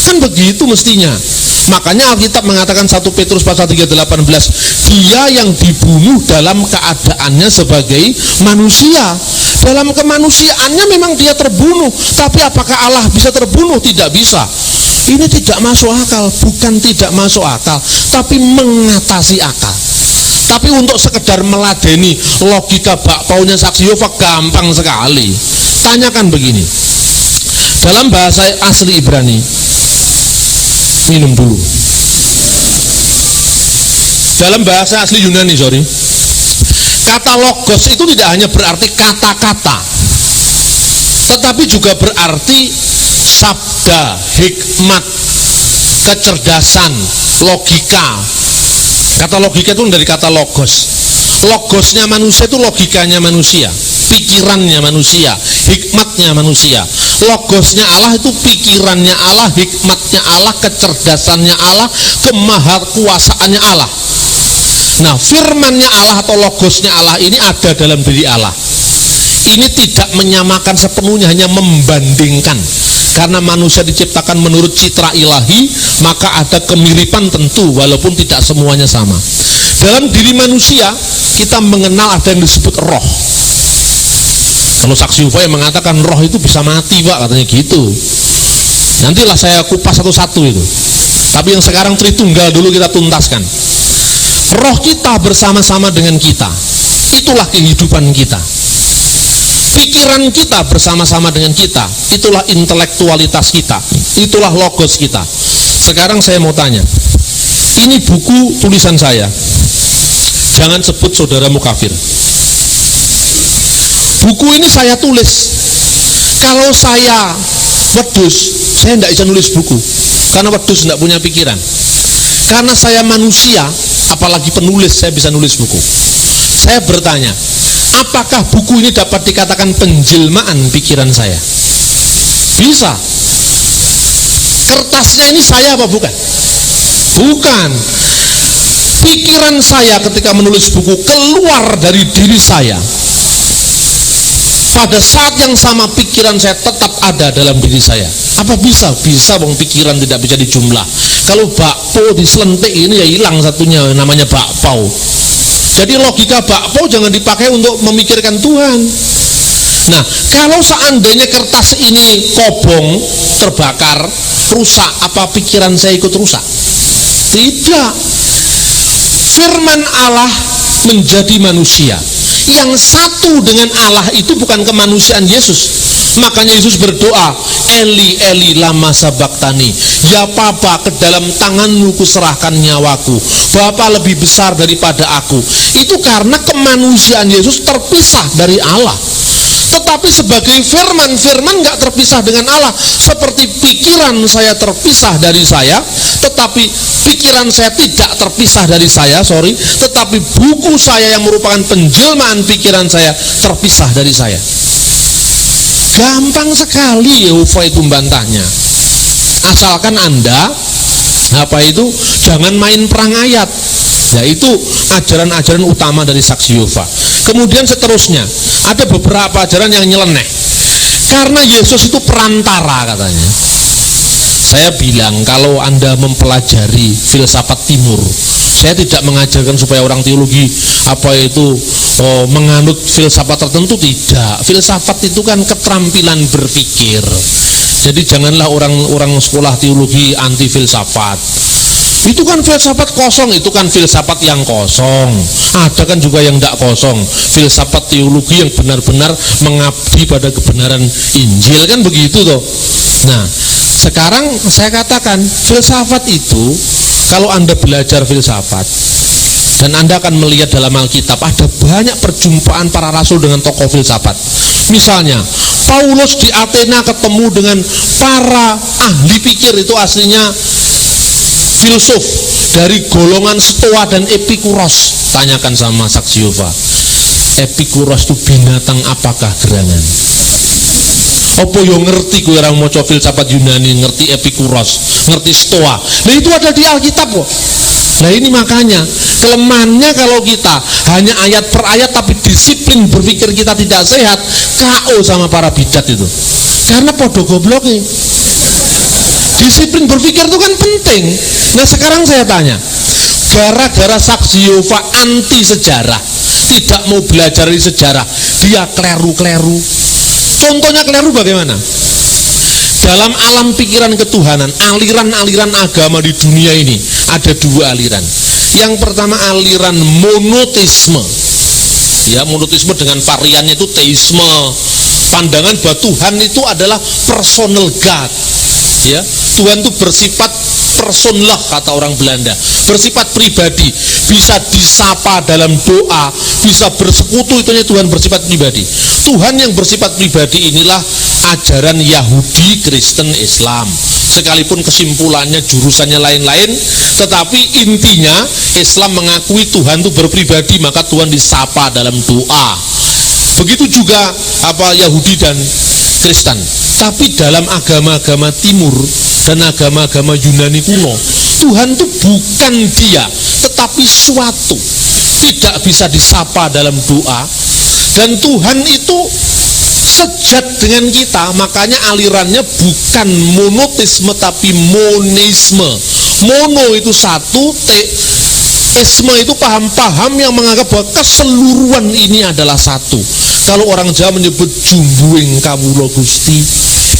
Kan begitu mestinya. Makanya Alkitab mengatakan 1 Petrus pasal 3:18, dia yang dibunuh dalam keadaannya sebagai manusia. Dalam kemanusiaannya memang dia terbunuh, tapi apakah Allah bisa terbunuh? Tidak bisa. Ini tidak masuk akal, bukan tidak masuk akal, tapi mengatasi akal. Tapi untuk sekedar meladeni logika bakpaunya Saksi Yehova gampang sekali. Tanyakan begini, dalam bahasa asli Ibrani, minum dulu. Dalam bahasa asli Yunani, kata logos itu tidak hanya berarti kata-kata, tetapi juga berarti sabda, hikmat, kecerdasan, logika. Kata logika itu dari kata logos. Logosnya manusia itu logikanya manusia, pikirannya manusia, hikmatnya manusia. Logosnya Allah itu pikirannya Allah, hikmatnya Allah, kecerdasannya Allah, kemahakuasaannya Allah. Nah, firmannya Allah atau logosnya Allah ini ada dalam diri Allah. Ini tidak menyamakan sepenuhnya, hanya membandingkan. Karena manusia diciptakan menurut citra ilahi, maka ada kemiripan tentu, walaupun tidak semuanya sama. Dalam diri manusia, kita mengenal ada yang disebut roh. Kalau saksi Yehova yang mengatakan roh itu bisa mati, Pak, katanya gitu. Nantilah saya kupas satu-satu itu. Tapi yang sekarang Tritunggal dulu kita tuntaskan. Roh kita bersama-sama dengan kita. Itulah kehidupan kita. Pikiran kita bersama-sama dengan kita. Itulah intelektualitas kita. Itulah logos kita. Sekarang saya mau tanya. Ini buku tulisan saya. Jangan sebut saudaramu kafir. Buku ini saya tulis. Kalau saya wedus, saya tidak bisa nulis buku. Karena wedus tidak punya pikiran. Karena saya manusia, apalagi penulis, saya bisa nulis buku. Saya bertanya, apakah buku ini dapat dikatakan penjelmaan pikiran saya? Bisa. Kertasnya ini saya apa bukan? Bukan. Pikiran saya ketika menulis buku keluar dari diri saya. Pada saat yang sama pikiran saya tetap ada dalam diri saya. Apa bisa? Bisa, bang, pikiran tidak bisa dijumlah. Kalau bakpo diselentik ini ya hilang satunya, namanya bakpao. Jadi logika bakpo jangan dipakai untuk memikirkan Tuhan. Nah, kalau seandainya kertas ini kobong, terbakar, rusak, apa pikiran saya ikut rusak? Tidak. Firman Allah menjadi manusia. Yang satu dengan Allah itu bukan kemanusiaan Yesus. Makanya Yesus berdoa, Eli Eli lama sabaktani, ya Bapa, ke dalam tanganmu kuserahkan nyawaku. Bapa lebih besar daripada aku. Itu karena kemanusiaan Yesus terpisah dari Allah. Tetapi sebagai firman nggak terpisah dengan Allah. Seperti pikiran saya terpisah dari saya, tetapi pikiran saya tidak terpisah dari saya, tetapi buku saya yang merupakan penjelmaan pikiran saya terpisah dari saya. Gampang sekali Yehova itu membantahnya. Asalkan Anda jangan main perang ayat. Ya, itu ajaran-ajaran utama dari saksi Yehova. Kemudian seterusnya ada beberapa ajaran yang nyeleneh. Karena Yesus itu perantara katanya. Saya bilang kalau Anda mempelajari filsafat timur, saya tidak mengajarkan supaya orang teologi menganut filsafat tertentu, tidak. Filsafat itu kan keterampilan berpikir. Jadi janganlah orang sekolah teologi anti filsafat. Itu kan filsafat kosong, itu kan filsafat yang kosong. Ada kan juga yang tidak kosong, filsafat teologi yang benar-benar mengabdi pada kebenaran Injil, kan begitu toh. Nah, sekarang saya katakan filsafat itu, kalau Anda belajar filsafat dan Anda akan melihat dalam Alkitab ada banyak perjumpaan para rasul dengan tokoh filsafat. Misalnya Paulus di Athena ketemu dengan para ahli pikir, itu aslinya filsuf dari golongan Stoa dan Epikuros. Tanyakan sama saksi Yehova, Epikuros itu binatang apakah gerangan? Apa yang ngerti gue orang maca filsafat Yunani, ngerti Epikuros, ngerti Stoa. Nah itu ada di Alkitab kok. Nah ini makanya kelemahannya kalau kita hanya ayat per ayat tapi disiplin berpikir kita tidak sehat, KO sama para bidat itu. Karena podo gobloknya. Disiplin berpikir itu kan penting. Nah sekarang saya tanya, gara-gara saksi Yehova anti sejarah, tidak mau belajar dari sejarah, dia kleru-kleru. Contohnya kleru bagaimana? Dalam alam pikiran ketuhanan, aliran-aliran agama di dunia ini ada dua aliran. Yang pertama aliran monoteisme. Ya, monoteisme dengan variannya itu teisme. Pandangan bahwa Tuhan itu adalah personal God. Ya, Tuhan itu bersifat personal, kata orang Belanda, bersifat pribadi, bisa disapa dalam doa, bisa bersekutu, itunya Tuhan bersifat pribadi. Tuhan yang bersifat pribadi inilah ajaran Yahudi, Kristen, Islam. Sekalipun kesimpulannya, jurusannya lain-lain, tetapi intinya Islam mengakui Tuhan itu berpribadi, maka Tuhan disapa dalam doa. Begitu juga Yahudi dan Kristen. Tapi dalam agama-agama Timur dan agama-agama Yunani kuno, Tuhan itu bukan dia, tetapi suatu, tidak bisa disapa dalam doa. Dan Tuhan itu sejat dengan kita, makanya alirannya bukan monoteisme tapi monisme. Mono itu satu, isme itu paham-paham yang menganggap bahwa keseluruhan ini adalah satu. Kalau orang Jawa menyebut jumbuing kawula Gusti,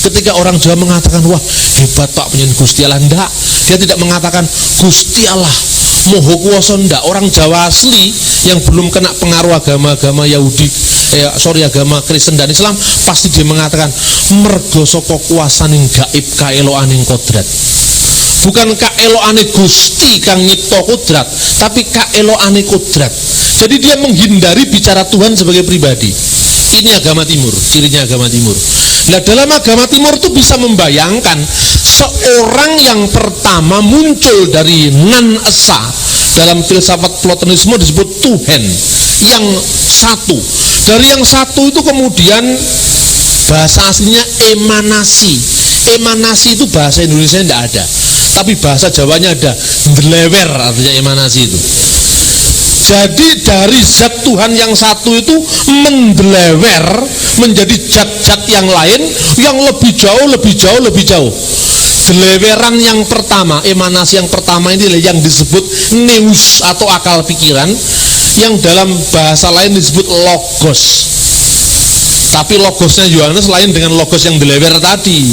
ketika orang Jawa mengatakan wah hebat Pak penyanyi Gusti Allah, enggak, dia tidak mengatakan Gusti Allah Moho Kuwasa, enggak. Orang Jawa asli yang belum kena pengaruh agama-agama Yahudi, agama Kristen dan Islam, pasti dia mengatakan mergo saka kuwasaning gaib kaeloaning kodrat. Bukan kaeloane Gusti kang nyipta kodrat, tapi kaeloane kodrat. Jadi dia menghindari bicara Tuhan sebagai pribadi. Ini agama Timur, cirinya agama Timur. Nah, dalam agama Timur itu bisa membayangkan seorang yang pertama muncul dari nan esa. Dalam filsafat Platonisme disebut Tuhan yang satu. Dari yang satu itu kemudian bahasa aslinya emanasi. Emanasi itu bahasa Indonesia tidak ada, tapi bahasa Jawanya ada. Ndlewer artinya emanasi itu. Jadi dari zat Tuhan yang satu itu mendelewer menjadi zat-zat yang lain yang lebih jauh. Deleweran yang pertama, emanasi yang pertama ini yang disebut nous atau akal pikiran, yang dalam bahasa lain disebut logos. Tapi logosnya Yohanes lain dengan logos yang delewer tadi.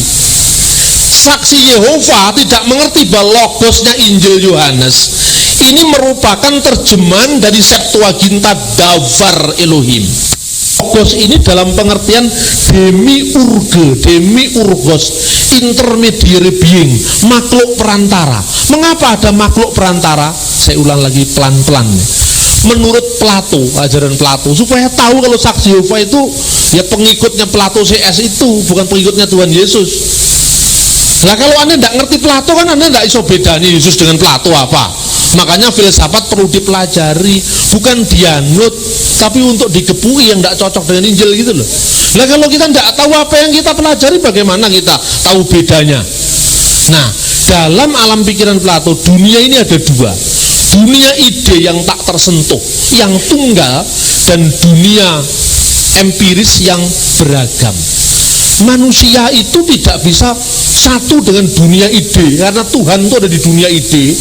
Saksi Yehova tidak mengerti bahwa logosnya Injil Yohanes ini merupakan terjemahan dari Septuaginta Davar Elohim. Logos ini dalam pengertian demiurgos, intermediary being, makhluk perantara. Mengapa ada makhluk perantara? Saya ulang lagi pelan-pelan. Menurut Plato, ajaran Plato, supaya tahu kalau saksi Yehova itu ya pengikutnya Plato CS itu, bukan pengikutnya Tuhan Yesus. Nah kalau Anda tidak ngerti Plato kan Anda tidak iso bedanya Yesus dengan Plato apa. Makanya filsafat perlu dipelajari, bukan dianut, tapi untuk digebuki yang tidak cocok dengan Injil gitu loh. Nah kalau kita tidak tahu apa yang kita pelajari, bagaimana kita tahu bedanya? Nah dalam alam pikiran Plato, dunia ini ada dua. Dunia ide yang tak tersentuh, yang tunggal, dan dunia empiris yang beragam. Manusia itu tidak bisa satu dengan dunia ide, karena Tuhan itu ada di dunia ide,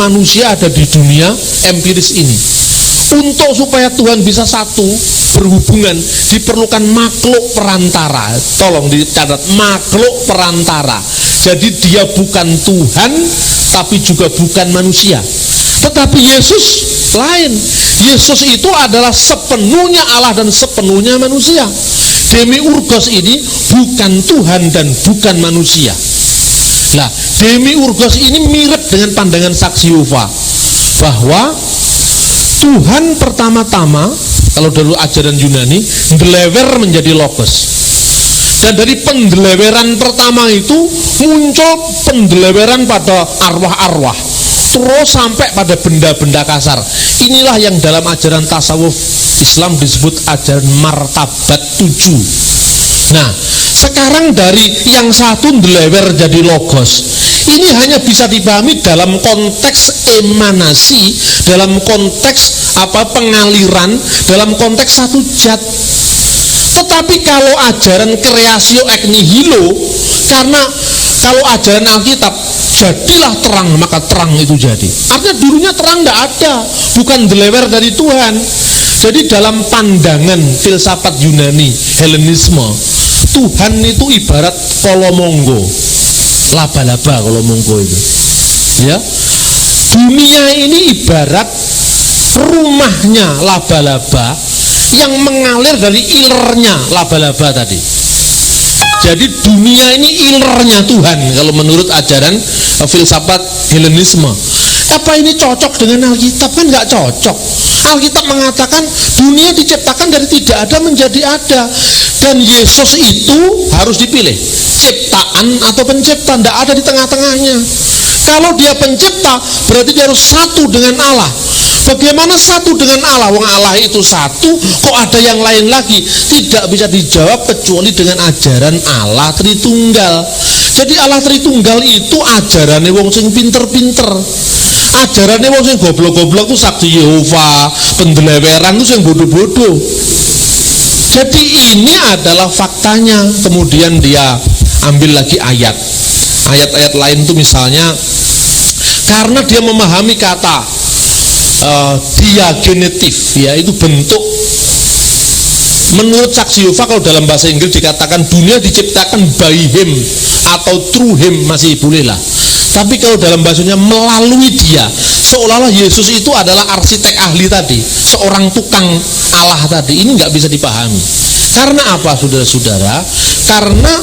manusia ada di dunia empiris ini. Untuk supaya Tuhan bisa satu berhubungan, diperlukan makhluk perantara. Tolong dicatat, makhluk perantara. Jadi dia bukan Tuhan, tapi juga bukan manusia. Tetapi Yesus lain. Yesus itu adalah sepenuhnya Allah dan sepenuhnya manusia. Demiurgos ini bukan Tuhan dan bukan manusia. Nah, demiurgos ini mirip dengan pandangan saksi Yehova, bahwa Tuhan pertama-tama, kalau dulu ajaran Yunani, ndelewer menjadi logos. Dan dari pendeleweran pertama itu muncul pendeleweran pada arwah-arwah, terus sampai pada benda-benda kasar. Inilah yang dalam ajaran tasawuf Islam disebut ajaran martabat 7. Nah, sekarang dari yang satu ndelewer jadi logos, ini hanya bisa dipahami dalam konteks emanasi, dalam konteks pengaliran, dalam konteks satu zat. Tetapi kalau ajaran creatio ex nihilo, karena kalau ajaran Alkitab jadilah terang, maka terang itu jadi. Artinya dulunya terang tidak ada, bukan delewer dari Tuhan. Jadi dalam pandangan filsafat Yunani, Helenisme, Tuhan itu ibarat kolomonggo, laba-laba kolomonggo itu. Ya, dunia ini ibarat rumahnya laba-laba yang mengalir dari ilernya laba-laba tadi. Jadi dunia ini ilernya Tuhan kalau menurut ajaran filsafat Helenisme. Apa ini cocok dengan Alkitab? Kan nggak cocok. Alkitab mengatakan dunia diciptakan dari tidak ada menjadi ada. Dan Yesus itu harus dipilih, ciptaan atau pencipta, tidak ada di tengah-tengahnya. Kalau dia pencipta, berarti dia harus satu dengan Allah. Bagaimana satu dengan Allah? Wong Allah itu satu, kok ada yang lain lagi? Tidak bisa dijawab kecuali dengan ajaran Allah Tritunggal. Jadi Allah Tritunggal itu ajarannya wong sing pinter-pinter. Ajarannya wong sing goblok-goblok itu saksi Yehova, pendeleweran itu sing bodoh-bodoh. Jadi ini adalah faktanya. Kemudian dia ambil lagi ayat-ayat lain itu, misalnya karena dia memahami kata diagenitif, yaitu bentuk. Menurut saksi Yehova, kalau dalam bahasa Inggris dikatakan dunia diciptakan by him atau through him, masih boleh lah. Tapi kalau dalam bahasanya melalui dia, seolah-olah Yesus itu adalah arsitek ahli tadi, seorang tukang Allah tadi. Ini nggak bisa dipahami. Karena apa, saudara-saudara? Karena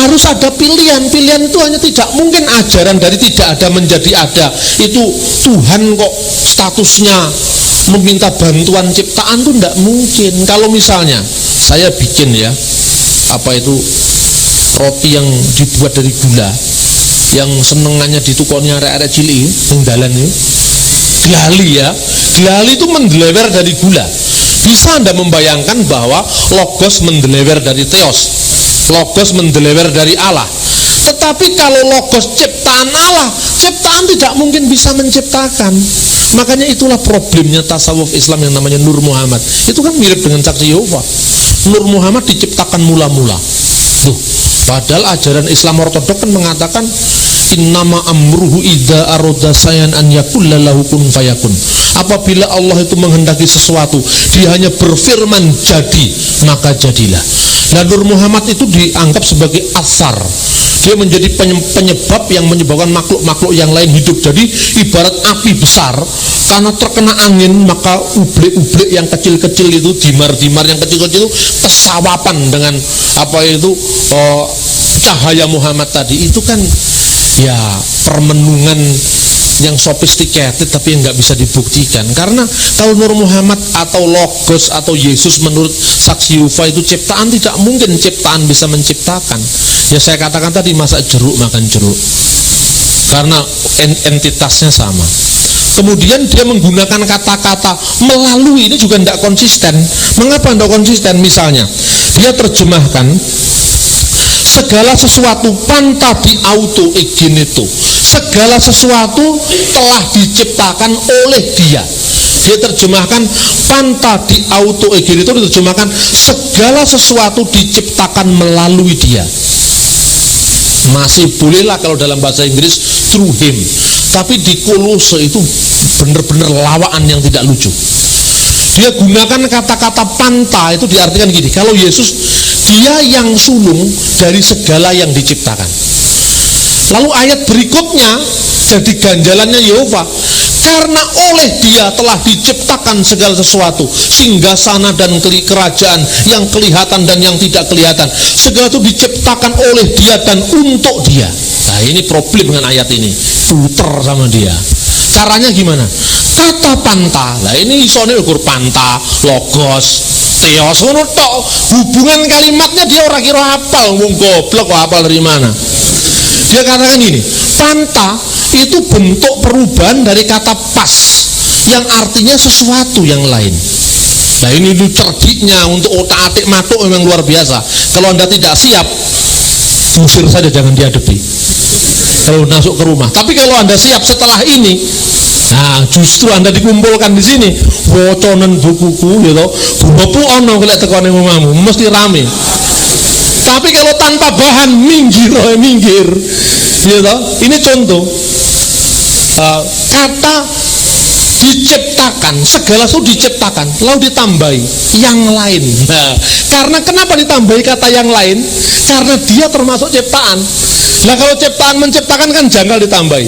harus ada pilihan. Pilihan itu hanya tidak mungkin ajaran dari tidak ada menjadi ada. Itu Tuhan kok statusnya meminta bantuan ciptaan tuh tidak mungkin. Kalau misalnya saya bikin apa itu roti yang dibuat dari gula, yang senengannya ditukoni arek-arek cilik yang dalan itu, glali itu mendelewer dari gula. Bisa Anda membayangkan bahwa logos mendelewer dari theos, logos mendelewer dari Allah. Tetapi kalau logos ciptaan Allah, ciptaan tidak mungkin bisa menciptakan. Makanya itulah problemnya tasawuf Islam yang namanya Nur Muhammad. Itu kan mirip dengan saksi Yehova. Nur Muhammad diciptakan mula-mula. Tuh, padahal ajaran Islam ortodok kan mengatakan innama amruhu idza arada sayan an yakulla lahu kun fayakun. Apabila Allah itu menghendaki sesuatu, dia hanya berfirman jadi, maka jadilah. Nah, Nur Muhammad itu dianggap sebagai asar. Dia menjadi penyebab yang menyebabkan makhluk-makhluk yang lain hidup. Jadi ibarat api besar, karena terkena angin maka ublik-ublik yang kecil-kecil itu, dimar-dimar yang kecil-kecil itu kesawapan dengan cahaya Muhammad tadi. Itu kan ya permenungan yang sophisticated tapi yang nggak bisa dibuktikan. Karena kalau Nur Muhammad atau logos atau Yesus menurut saksi Yehova itu ciptaan, tidak mungkin ciptaan bisa menciptakan. Ya saya katakan tadi, masa jeruk makan jeruk, karena entitasnya sama. Kemudian dia menggunakan kata-kata melalui, ini juga tidak konsisten. Mengapa tidak konsisten? Misalnya dia terjemahkan segala sesuatu panta di auto egeneto, segala sesuatu telah diciptakan oleh dia. Dia terjemahkan panta di auto egeneto, diterjemahkan segala sesuatu diciptakan melalui dia. Masih bolehlah kalau dalam bahasa Inggris through him. Tapi di Kolose itu benar-benar lawaan yang tidak lucu. Dia gunakan kata-kata panta, itu diartikan gini, kalau Yesus dia yang sulung dari segala yang diciptakan. Lalu ayat berikutnya jadi ganjalannya Yehova, karena oleh dia telah diciptakan segala sesuatu, singgasana dan kerajaan, yang kelihatan dan yang tidak kelihatan, segala itu diciptakan oleh dia dan untuk dia. Nah, ini problem dengan ayat ini, puter sama dia. Caranya gimana? Kata panta, lah ini isone ukur panta, logos, theos, ngono tok. Hubungan kalimatnya dia ora kira hafal, wong goblok kok hafal dari mana? Dia katakan gini, panta itu bentuk perubahan dari kata pas, yang artinya sesuatu yang lain. Nah, ini cerdiknya untuk otak-atik matuk memang luar biasa. Kalau Anda tidak siap, usir saja, jangan dihadapi kalau masuk ke rumah. Tapi kalau Anda siap setelah ini, nah justru Anda dikumpulkan di sini, woconen bukuku gitu, buku ono kelek tekone omamu, mesti rame. Tapi kalau tanpa bahan, minggir gitu. Ini contoh kata diciptakan, segala sesuatu diciptakan, lalu ditambahi yang lain. Nah, karena kenapa ditambahi kata yang lain? Karena dia termasuk ciptaan. Nah, kalau ciptaan menciptakan kan janggal ditambahi.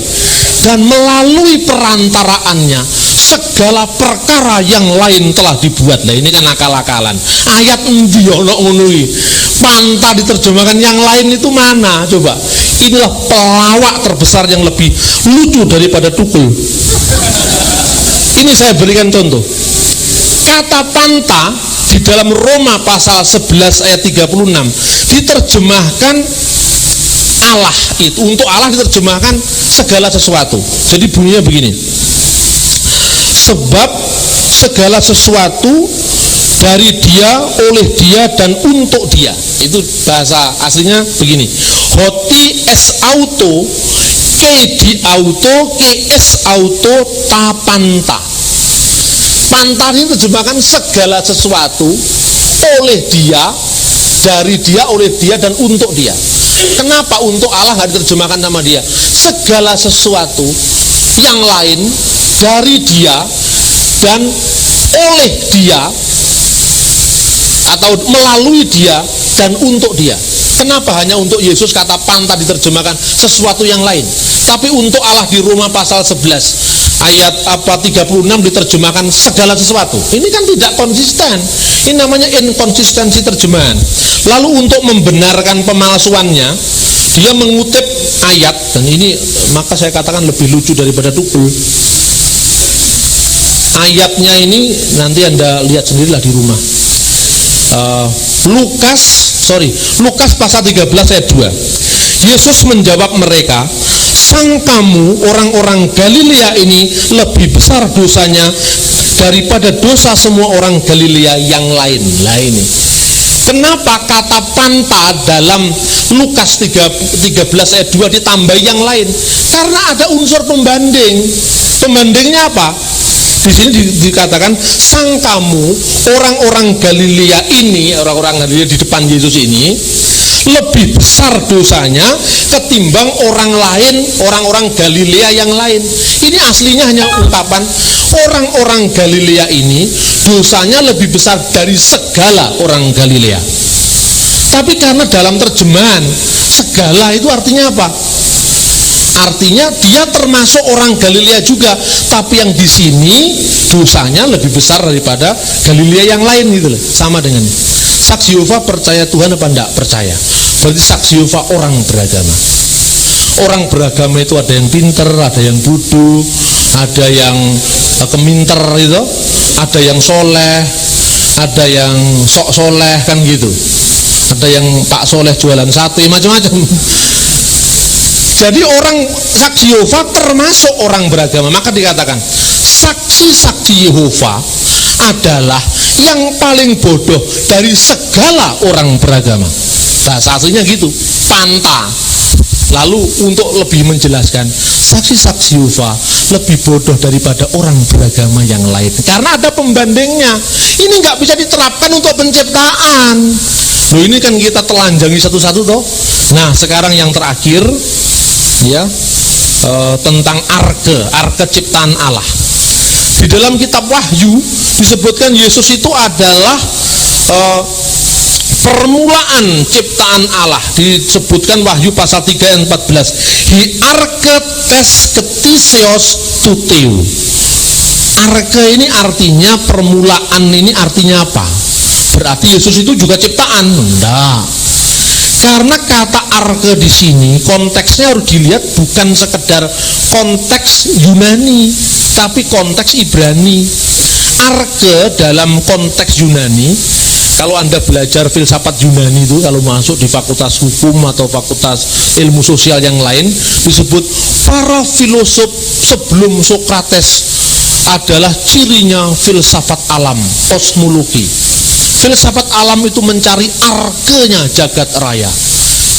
Dan melalui perantaraannya segala perkara yang lain telah dibuat. Nah, ini kan akal-akalan. Ayat endi ono ngono iki. Panta diterjemahkan yang lain itu mana? Coba. Inilah pelawak terbesar yang lebih lucu daripada tukul. Ini saya berikan contoh. Kata panta di dalam Roma pasal 11 ayat 36 diterjemahkan Allah itu, untuk Allah diterjemahkan segala sesuatu. Jadi bunyinya begini: sebab segala sesuatu dari Dia, oleh Dia, dan untuk Dia. Itu bahasa aslinya begini: hoti es auto, e di auto, ke es auto ta panta. Panta ini terjemahkan segala sesuatu, oleh Dia, dari Dia, oleh Dia, dan untuk Dia. Kenapa untuk Allah nggak diterjemahkan sama Dia? Segala sesuatu yang lain dari Dia dan oleh Dia, atau melalui Dia dan untuk Dia. Kenapa hanya untuk Yesus kata panta diterjemahkan sesuatu yang lain, tapi untuk Allah di Roma pasal 11 ayat 36 diterjemahkan segala sesuatu? Ini kan tidak konsisten. Ini namanya inkonsistensi terjemahan. Lalu untuk membenarkan pemalsuannya, dia mengutip ayat, dan ini maka saya katakan lebih lucu daripada tukul. Ayatnya ini nanti Anda lihat sendirilah di rumah. Lukas pasal 13 ayat 2. Yesus menjawab mereka, sangkamu orang-orang Galilea ini lebih besar dosanya daripada dosa semua orang Galilea yang lain. Lah ini kenapa kata panta dalam Lukas 13 ayat 2 ditambah yang lain? Karena ada unsur pembanding. Pembandingnya apa? Di sini dikatakan sangkamu orang-orang Galilea ini, orang-orang Galilea di depan Yesus ini lebih besar dosanya ketimbang orang lain, orang-orang Galilea yang lain. Ini aslinya hanya ungkapan orang-orang Galilea ini dosanya lebih besar dari segala orang Galilea. Tapi karena dalam terjemahan segala itu artinya apa? Artinya dia termasuk orang Galilea juga, tapi yang di sini dosanya lebih besar daripada Galilea yang lain gitu loh. Sama dengan saksi Yehova percaya Tuhan apa enggak percaya? Berarti saksi Yehova orang beragama. Orang beragama itu ada yang pinter, ada yang bodoh, ada yang keminter itu, ada yang soleh, ada yang sok soleh kan gitu. Ada yang Pak Soleh jualan sate, macam-macam. Jadi orang saksi Yehova termasuk orang beragama. Maka dikatakan saksi-saksi Yehova adalah yang paling bodoh dari segala orang beragama. Bahasa aslinya gitu, panta. Lalu untuk lebih menjelaskan, saksi-saksi Yehova lebih bodoh daripada orang beragama yang lain. Karena ada pembandingnya. Ini nggak bisa diterapkan untuk penciptaan. Loh, ini kan kita telanjangi satu-satu toh. Nah sekarang yang terakhir ya, tentang arke ciptaan Allah. Di dalam kitab Wahyu disebutkan Yesus itu adalah permulaan ciptaan Allah. Disebutkan Wahyu pasal 3 ayat 14, hi arke tes ketisios tuteu. Arke ini artinya permulaan, ini artinya apa? Berarti Yesus itu juga ciptaan? Enggak. Karena kata arke di sini konteksnya harus dilihat bukan sekedar konteks Yunani, tapi konteks Ibrani. Arke dalam konteks Yunani, kalau Anda belajar filsafat Yunani itu, kalau masuk di fakultas hukum atau fakultas ilmu sosial yang lain, disebut para filosof sebelum Sokrates adalah cirinya filsafat alam, kosmologi. Filsafat alam itu mencari arkenya jagat raya.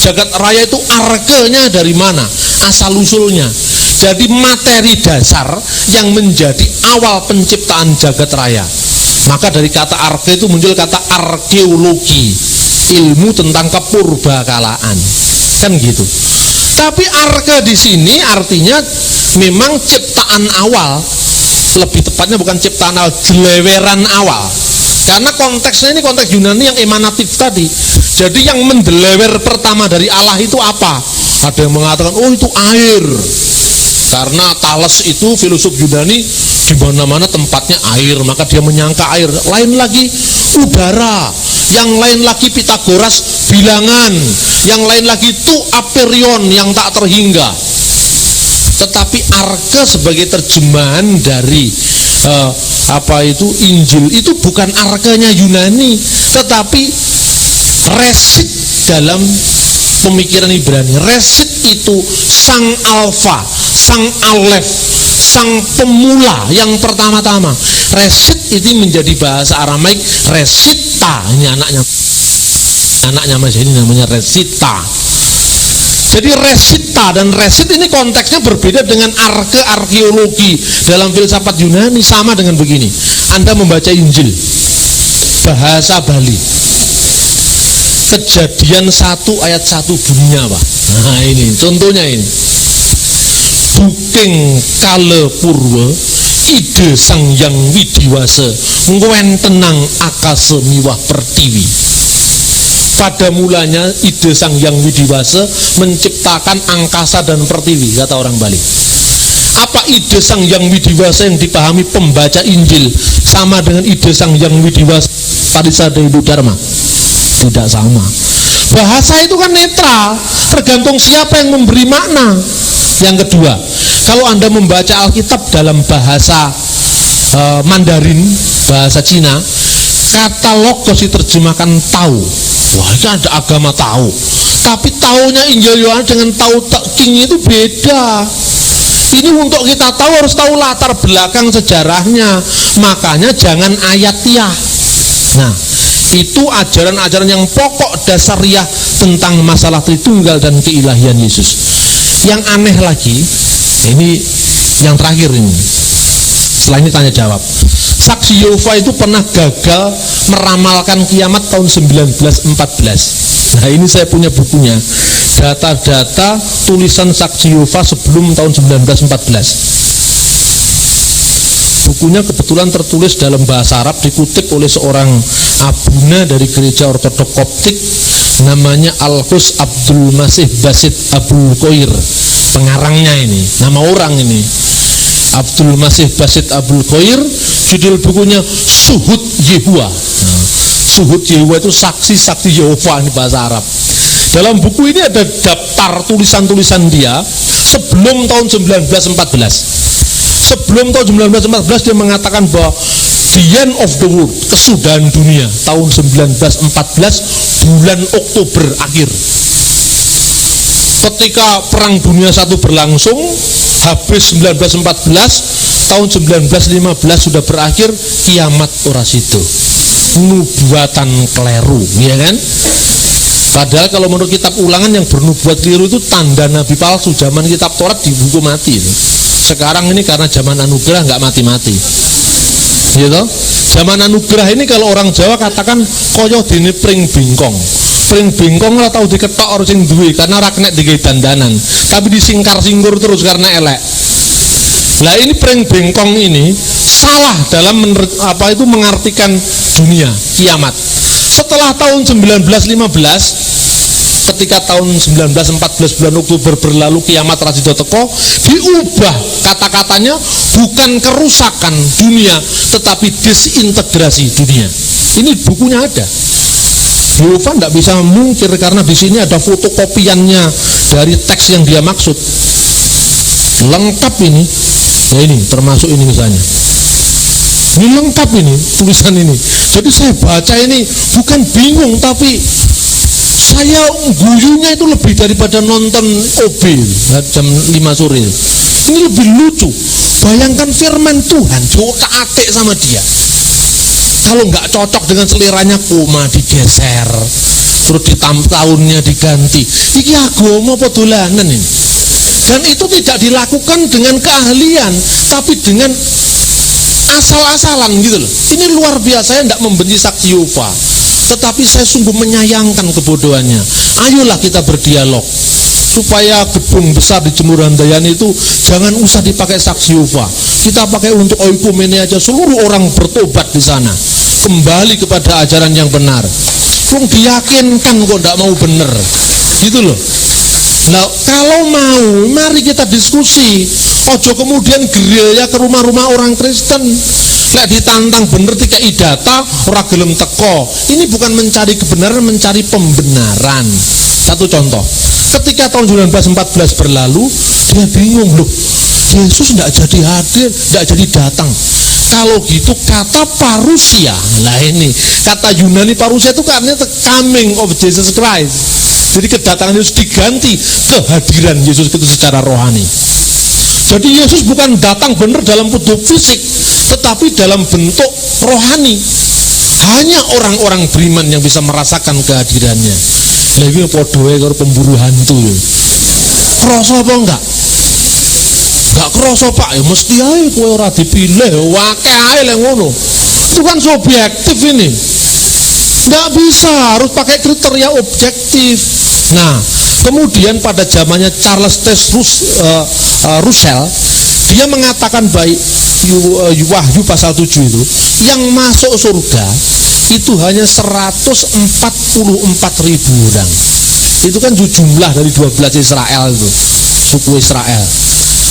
Jagat raya itu arkenya dari mana? Asal-usulnya. Jadi materi dasar yang menjadi awal penciptaan jagat raya. Maka dari kata arke itu muncul kata arkeologi, ilmu tentang kepurbakalaan. Kan gitu. Tapi arke di sini artinya memang ciptaan awal. Lebih tepatnya bukan ciptaan awal, jeleweran awal. Karena konteksnya ini konteks Yunani yang emanatif tadi. Jadi yang mendelewer pertama dari Allah itu apa? Ada yang mengatakan, oh itu air. Karena Thales itu filosof Yunani, di mana-mana tempatnya air, maka dia menyangka air. Lain lagi udara, yang lain lagi Pitagoras bilangan, yang lain lagi tu aperion yang tak terhingga. Tetapi arke sebagai terjemahan dari Injil itu bukan arkanya Yunani, tetapi resit dalam pemikiran Ibrani. Resit itu sang alfa, sang alef, sang pemula yang pertama-tama. Resit itu menjadi bahasa Aramaik resita. Ini anaknya Mas ini namanya resita. Jadi resita dan resit ini konteksnya berbeda dengan arkeologi dalam filsafat Yunani. Sama dengan begini, Anda membaca Injil bahasa Bali, Kejadian 1 ayat 1 bunyinya apa? Nah ini contohnya ini, Buking kale purwa ide sang yang widiwasa ngwen tenang akase miwah pertiwi. Pada mulanya ide sang yang widiwasa menciptakan angkasa dan pertiwi, kata orang Bali. Apa ide sang yang widiwasa yang dipahami pembaca Injil sama dengan ide sang yang widiwasa Parisada Ibu Dharma? Tidak sama. Bahasa itu kan netral, tergantung siapa yang memberi makna. Yang kedua, kalau Anda membaca Alkitab dalam bahasa Mandarin, bahasa Cina, kata logos diterjemahkan tahu. Wah, itu ada agama tahu. Tapi taunya Injil Yohanes dengan tahu King itu beda. Ini untuk kita tahu harus tahu latar belakang sejarahnya. Makanya jangan ayatiah. Nah, itu ajaran-ajaran yang pokok dasariah tentang masalah Tritunggal dan keilahian Yesus. Yang aneh lagi, ini yang terakhir ini. Setelah ini tanya jawab. Saksi Yehova itu pernah gagal meramalkan kiamat tahun 1914. Nah ini saya punya bukunya, data-data tulisan Saksi Yehova sebelum tahun 1914. Bukunya kebetulan tertulis dalam bahasa Arab, dikutip oleh seorang abuna dari gereja ortodok Koptik, namanya Al-Hus Abdul Masih Basit Abul Qoir. Pengarangnya ini, nama orang ini Abdul Masih Basit Abul Qoir. Judul bukunya Suhud Yehuwa. Suhud Yehuwa itu saksi-saksi Yehova ini bahasa Arab. Dalam buku ini ada daftar tulisan-tulisan dia sebelum tahun 1914. Sebelum tahun 1914 dia mengatakan bahwa the end of the world, kesudahan dunia, tahun 1914 bulan Oktober akhir. Ketika Perang Dunia I berlangsung, habis 1914, tahun 1915 sudah berakhir, kiamat ora sido. Nubuatan keliru, ya kan? Padahal kalau menurut kitab Ulangan yang bernubuat keliru itu tanda nabi palsu. Zaman kitab Taurat dihukum mati. Sekarang ini karena zaman anugerah nggak mati-mati. Gitu? Zaman anugerah ini kalau orang Jawa katakan koyo dene pring bingkong. Pring bingkong ora tau diketok ora sing duwe karena ora kena digawe dandanan, tapi disingkar-singkur terus karena elek. Lah ini pring bingkong ini salah dalam mengartikan dunia, kiamat. Setelah tahun 1915, ketika tahun 1914 bulan Oktober berlalu kiamat rasido teko, diubah kata-katanya, bukan kerusakan dunia tetapi disintegrasi dunia. Ini bukunya ada. Yehova tidak bisa mungkir karena di sini ada fotokopiannya dari teks yang dia maksud. Lengkap ini. Nah ini termasuk ini misalnya. Ini lengkap ini tulisan ini. Jadi saya baca ini bukan bingung, tapi saya guyunya itu lebih daripada nonton OB jam 5 sore. Ini lebih lucu. Bayangkan firman Tuhan diotak-atik sama dia. Kalau nggak cocok dengan seleranya, koma digeser, terus tahunnya diganti. Iki agama apa dolanan ini? Dan itu tidak dilakukan dengan keahlian, tapi dengan asal-asalan gitu loh. Ini luar biasa. Saya tidak membenci Saksi Yehova, tetapi saya sungguh menyayangkan kebodohannya. Ayolah kita berdialog supaya gedung besar di Jemur Handayani itu jangan usah dipakai Saksi Yehova. Kita pakai untuk oikumene aja, seluruh orang bertobat di sana, kembali kepada ajaran yang benar. Kok diyakinkan kok tidak mau benar, gitu loh. Nah kalau mau, mari kita diskusi. Ojo kemudian gerilya ke rumah-rumah orang Kristen. Lek ditantang bener tikai data, ora gelem teko. Ini bukan mencari kebenaran, mencari pembenaran. Satu contoh, ketika tahun 1914 berlalu, dia bingung loh, Yesus tidak jadi hadir, tidak jadi datang. Kalau gitu kata parousia, nah ini kata Yunani parousia itu karena coming of Jesus Christ. Jadi kedatangan Yesus diganti kehadiran Yesus itu secara rohani. Jadi Yesus bukan datang benar dalam bentuk fisik, tetapi dalam bentuk rohani. Hanya orang-orang beriman yang bisa merasakan kehadirannya. Lagi podoe karo pemburu hantu. Kroso apa enggak? Enggak kroso Pak, ya mesti ae kowe ora dipilih, akeh ae lek ngono. Itu kan subjektif ini. Enggak bisa, harus pakai kriteria objektif. Nah, kemudian pada zamannya Charles Taze Russell, dia mengatakan baik Wahyu pasal 7 itu, yang masuk surga itu hanya 144.000 orang. Itu kan jumlah dari 12 Israel itu, suku Israel.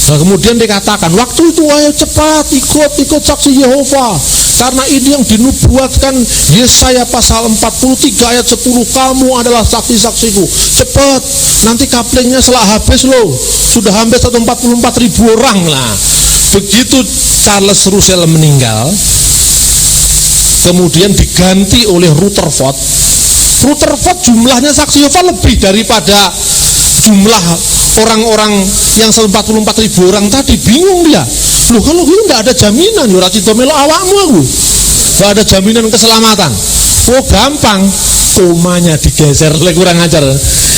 Nah, kemudian dikatakan waktu itu ayo cepat ikut saksi Yehova, karena ini yang dinubuatkan Yesaya pasal 43 ayat 10, kamu adalah saksi-saksiku. Cepat, nanti kaplingnya setelah habis loh, sudah hampir 144.000 orang lah. Begitu Charles Russell meninggal, kemudian diganti oleh Rutherford. Rutherford jumlahnya saksi Yehova lebih daripada jumlah orang-orang yang 144.000 orang tadi. Bingung dia, loh kalau gitu nggak ada jaminan, ya racito melo awakmu aku, nggak ada jaminan keselamatan. Oh gampang, komanya digeser, kurang ajar.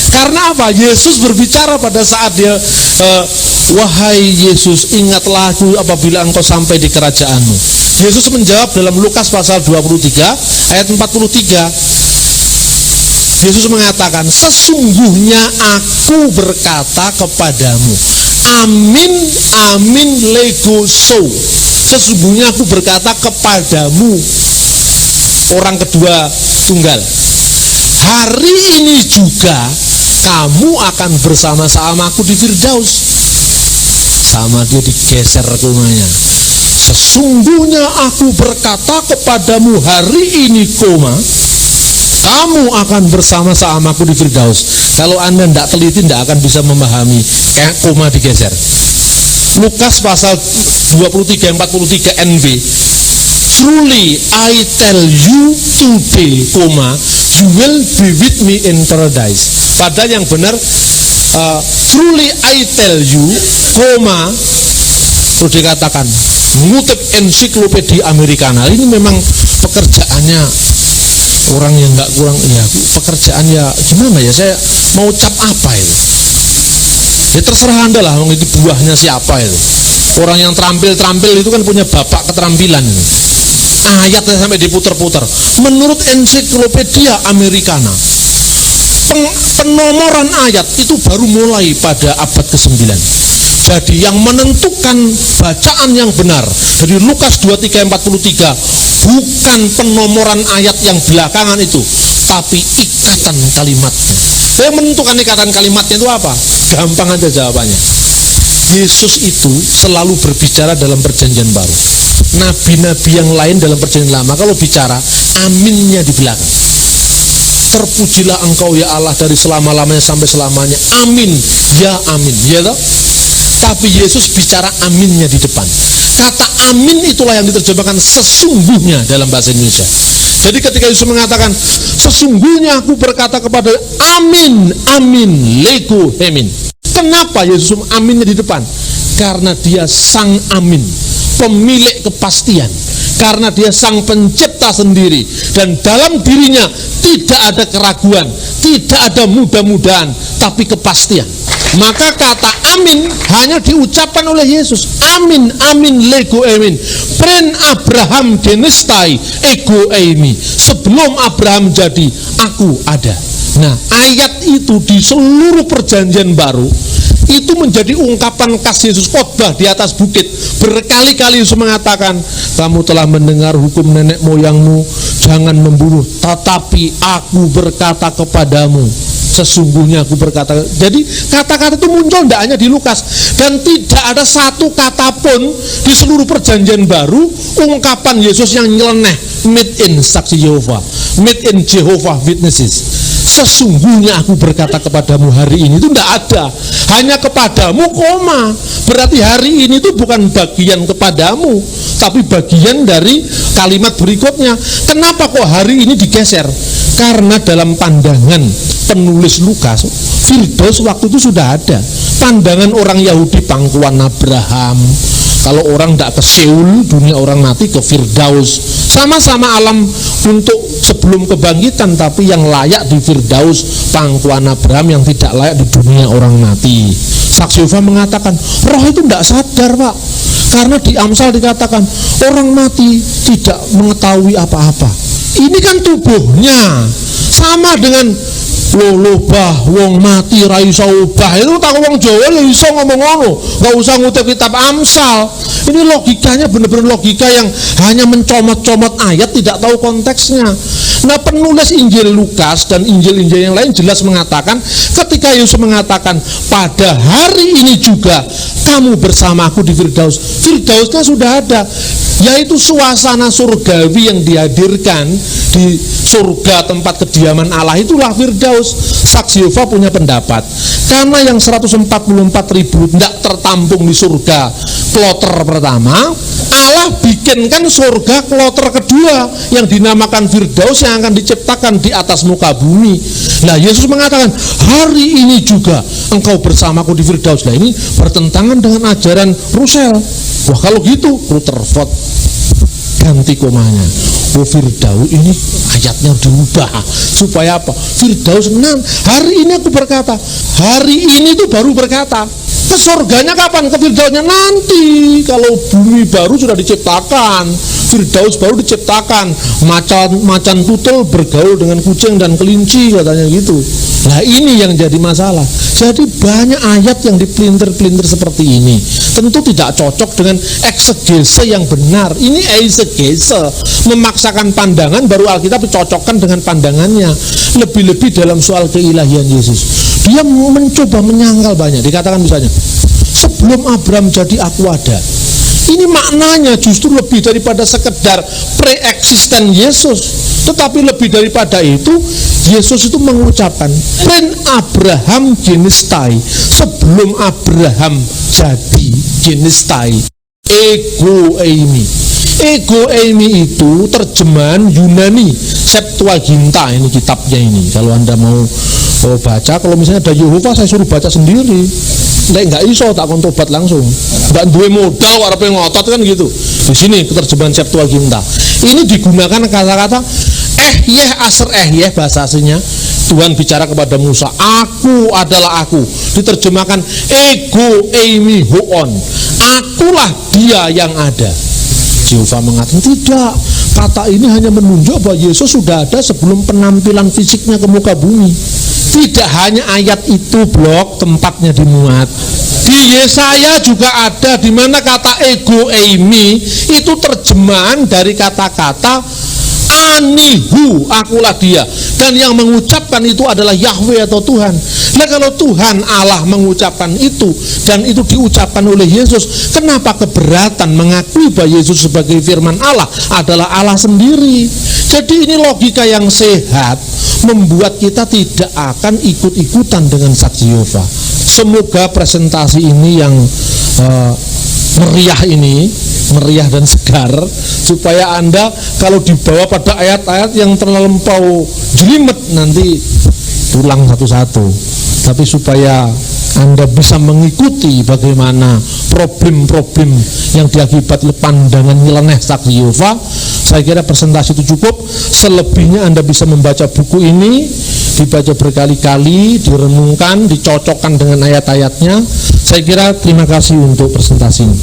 Karena apa? Yesus berbicara pada saat dia wahai Yesus, ingatlah aku apabila engkau sampai di kerajaanmu. Yesus menjawab dalam Lukas pasal 23 ayat 43. Yesus mengatakan, sesungguhnya aku berkata kepadamu, amin, amin legoso. Sesungguhnya aku berkata kepadamu, orang kedua tunggal, hari ini juga kamu akan bersama-samaku di Firdaus. Sama dia digeser komanya. Sesungguhnya aku berkata kepadamu, hari ini koma, kamu akan bersama-samaku di Firdaus. Kalau Anda tidak teliti, tidak akan bisa memahami koma digeser. Lukas pasal 23-43 NB, truly I tell you today, koma, you will be with me in paradise. Padahal yang benar truly I tell you, koma, perlu dikatakan ngutip ensiklopedia Americana. Ini memang pekerjaannya orang yang nggak kurang, ya pekerjaan ya gimana ya, saya mau cap apa itu ya terserah Anda lah, itu buahnya siapa itu. Orang yang terampil itu kan punya bapak keterampilan itu. Ayatnya sampai diputer-puter. Menurut ensiklopedia Americana, penomoran ayat itu baru mulai pada abad ke-9. Jadi yang menentukan bacaan yang benar dari Lukas 23-43 bukan penomoran ayat yang belakangan itu, tapi ikatan kalimatnya. Yang menentukan ikatan kalimatnya itu apa? Gampang aja jawabannya. Yesus itu selalu berbicara dalam perjanjian baru. Nabi-nabi yang lain dalam perjanjian lama kalau bicara, aminnya di belakang. Terpujilah engkau ya Allah dari selama-lamanya sampai selamanya. Amin, ya amin, ya toh? Tapi Yesus bicara aminnya di depan. Kata amin itulah yang diterjemahkan sesungguhnya dalam bahasa Indonesia. Jadi ketika Yesus mengatakan sesungguhnya aku berkata kepada amin, amin, lego hemin. Kenapa Yesus aminnya di depan? Karena dia sang amin, pemilik kepastian. Karena dia sang pencipta sendiri, dan dalam dirinya tidak ada keraguan, tidak ada mudah-mudahan, tapi kepastian. Maka kata amin hanya diucapkan oleh Yesus. Amin, amin, lego amin. Pren Abraham genestai ego eimi. Sebelum Abraham jadi, aku ada. Nah, ayat itu di seluruh perjanjian baru itu menjadi ungkapan khas Yesus, khotbah di atas bukit. Berkali-kali Yesus mengatakan, kamu telah mendengar hukum nenek moyangmu, jangan membunuh, tetapi aku berkata kepadamu, sesungguhnya aku berkata. Jadi kata-kata itu muncul tidak hanya di Lukas, dan tidak ada satu kata pun di seluruh perjanjian baru ungkapan Yesus yang nyeleneh, made in saksi Yehova, made in Jehovah Witnesses. Sesungguhnya aku berkata kepadamu hari ini, itu tidak ada. Hanya kepadamu, koma. Berarti hari ini itu bukan bagian kepadamu, tapi bagian dari kalimat berikutnya. Kenapa kok hari ini digeser? Karena dalam pandangan penulis Lukas, Firdaus waktu itu sudah ada. Pandangan orang Yahudi pangkuan Abraham. Kalau orang tidak ke Seul, dunia orang mati, ke Firdaus. Sama-sama alam untuk sebelum kebangkitan, tapi yang layak di Firdaus pangkuan Abraham, yang tidak layak di dunia orang mati. Saksi Yehova mengatakan, roh itu tidak sadar, Pak. Karena di Amsal dikatakan orang mati tidak mengetahui apa-apa. Ini kan tubuhnya sama dengan lobah wong mati ra iso obah. Itu tak wong Jawa ya iso ngomong ngono, enggak usah ngutip kitab Amsal. Ini logikanya benar-benar logika yang hanya mencomot-comot ayat, tidak tahu konteksnya. Nah, penulis Injil Lukas dan Injil-Injil yang lain jelas mengatakan, ketika Yesus mengatakan pada hari ini juga kamu bersamaku di Firdaus, Firdausnya sudah ada, yaitu suasana surgawi yang dihadirkan di surga tempat kediaman Allah, itulah Firdaus. Saksi Yehova punya pendapat, karena yang 144.000 tidak tertampung di surga kloter pertama, Allah bikinkan surga kloter kedua yang dinamakan Firdaus, yang akan diciptakan di atas muka bumi. Nah, Yesus mengatakan hari ini juga engkau bersamaku di Firdaus. Nah, ini bertentangan dengan ajaran Russell. Wah, kalau gitu Rutherford ganti komanya. Firdaus ini ayatnya diubah supaya apa? Firdaus hari ini aku berkata, hari ini tuh baru berkata. Ke surganya kapan? Ke Firdausnya nanti. Kalau bumi baru sudah diciptakan, Firdaus baru diciptakan. Macan tutul bergaul dengan kucing dan kelinci, katanya gitu. Nah, ini yang jadi masalah. Jadi banyak ayat yang dipelintir-pelintir seperti ini. Tentu tidak cocok dengan eksegese yang benar. Ini eisegese, memaksakan pandangan baru Alkitab dicocokkan dengan pandangannya. Lebih-lebih dalam soal keilahian Yesus, dia mencoba menyangkal banyak. Dikatakan misalnya, sebelum Abraham jadi aku ada. Ini maknanya justru lebih daripada sekedar pre-eksisten Yesus, tetapi lebih daripada itu, Yesus itu mengucapkan pen Abraham genistai, sebelum Abraham jadi genistai. Ego eimi. Ego eimi itu terjemahan Yunani Septuaginta, ini kitabnya ini. Kalau Anda mau baca, kalau misalnya ada Yehova, saya suruh baca sendiri. Nggak iso, tak kon tobat langsung. Nggak duwe modal arepe ngotot kan gitu. Di sini terjemahan Septuaginta. Ini digunakan kata-kata aser bahasa aslinya. Tuhan bicara kepada Musa, aku adalah aku. Diterjemahkan ego eimi hoon, akulah dia yang ada. Yehova mengatakan tidak, kata ini hanya menunjuk bahwa Yesus sudah ada sebelum penampilan fisiknya ke muka bumi. Tidak hanya ayat itu blok tempatnya dimuat. Di Yesaya juga ada, di mana kata ego eimi itu terjemahan dari kata-kata anihu, akulah dia, dan yang mengucapkan itu adalah Yahweh atau Tuhan. Nah, kalau Tuhan Allah mengucapkan itu dan itu diucapkan oleh Yesus, kenapa keberatan mengakui bahwa Yesus sebagai firman Allah adalah Allah sendiri? Jadi ini logika yang sehat, membuat kita tidak akan ikut-ikutan dengan saksi Yehova. Semoga presentasi ini yang meriah dan segar, supaya Anda kalau dibawa pada ayat-ayat yang terlampau jelimet nanti tulang satu-satu, tapi supaya Anda bisa mengikuti bagaimana problem-problem yang diakibat pandangan nyeleneh saksi Yehova. Saya kira presentasi itu cukup. Selebihnya Anda bisa membaca buku ini, dibaca berkali-kali, direnungkan, dicocokkan dengan ayat-ayatnya. Saya kira terima kasih untuk presentasi ini.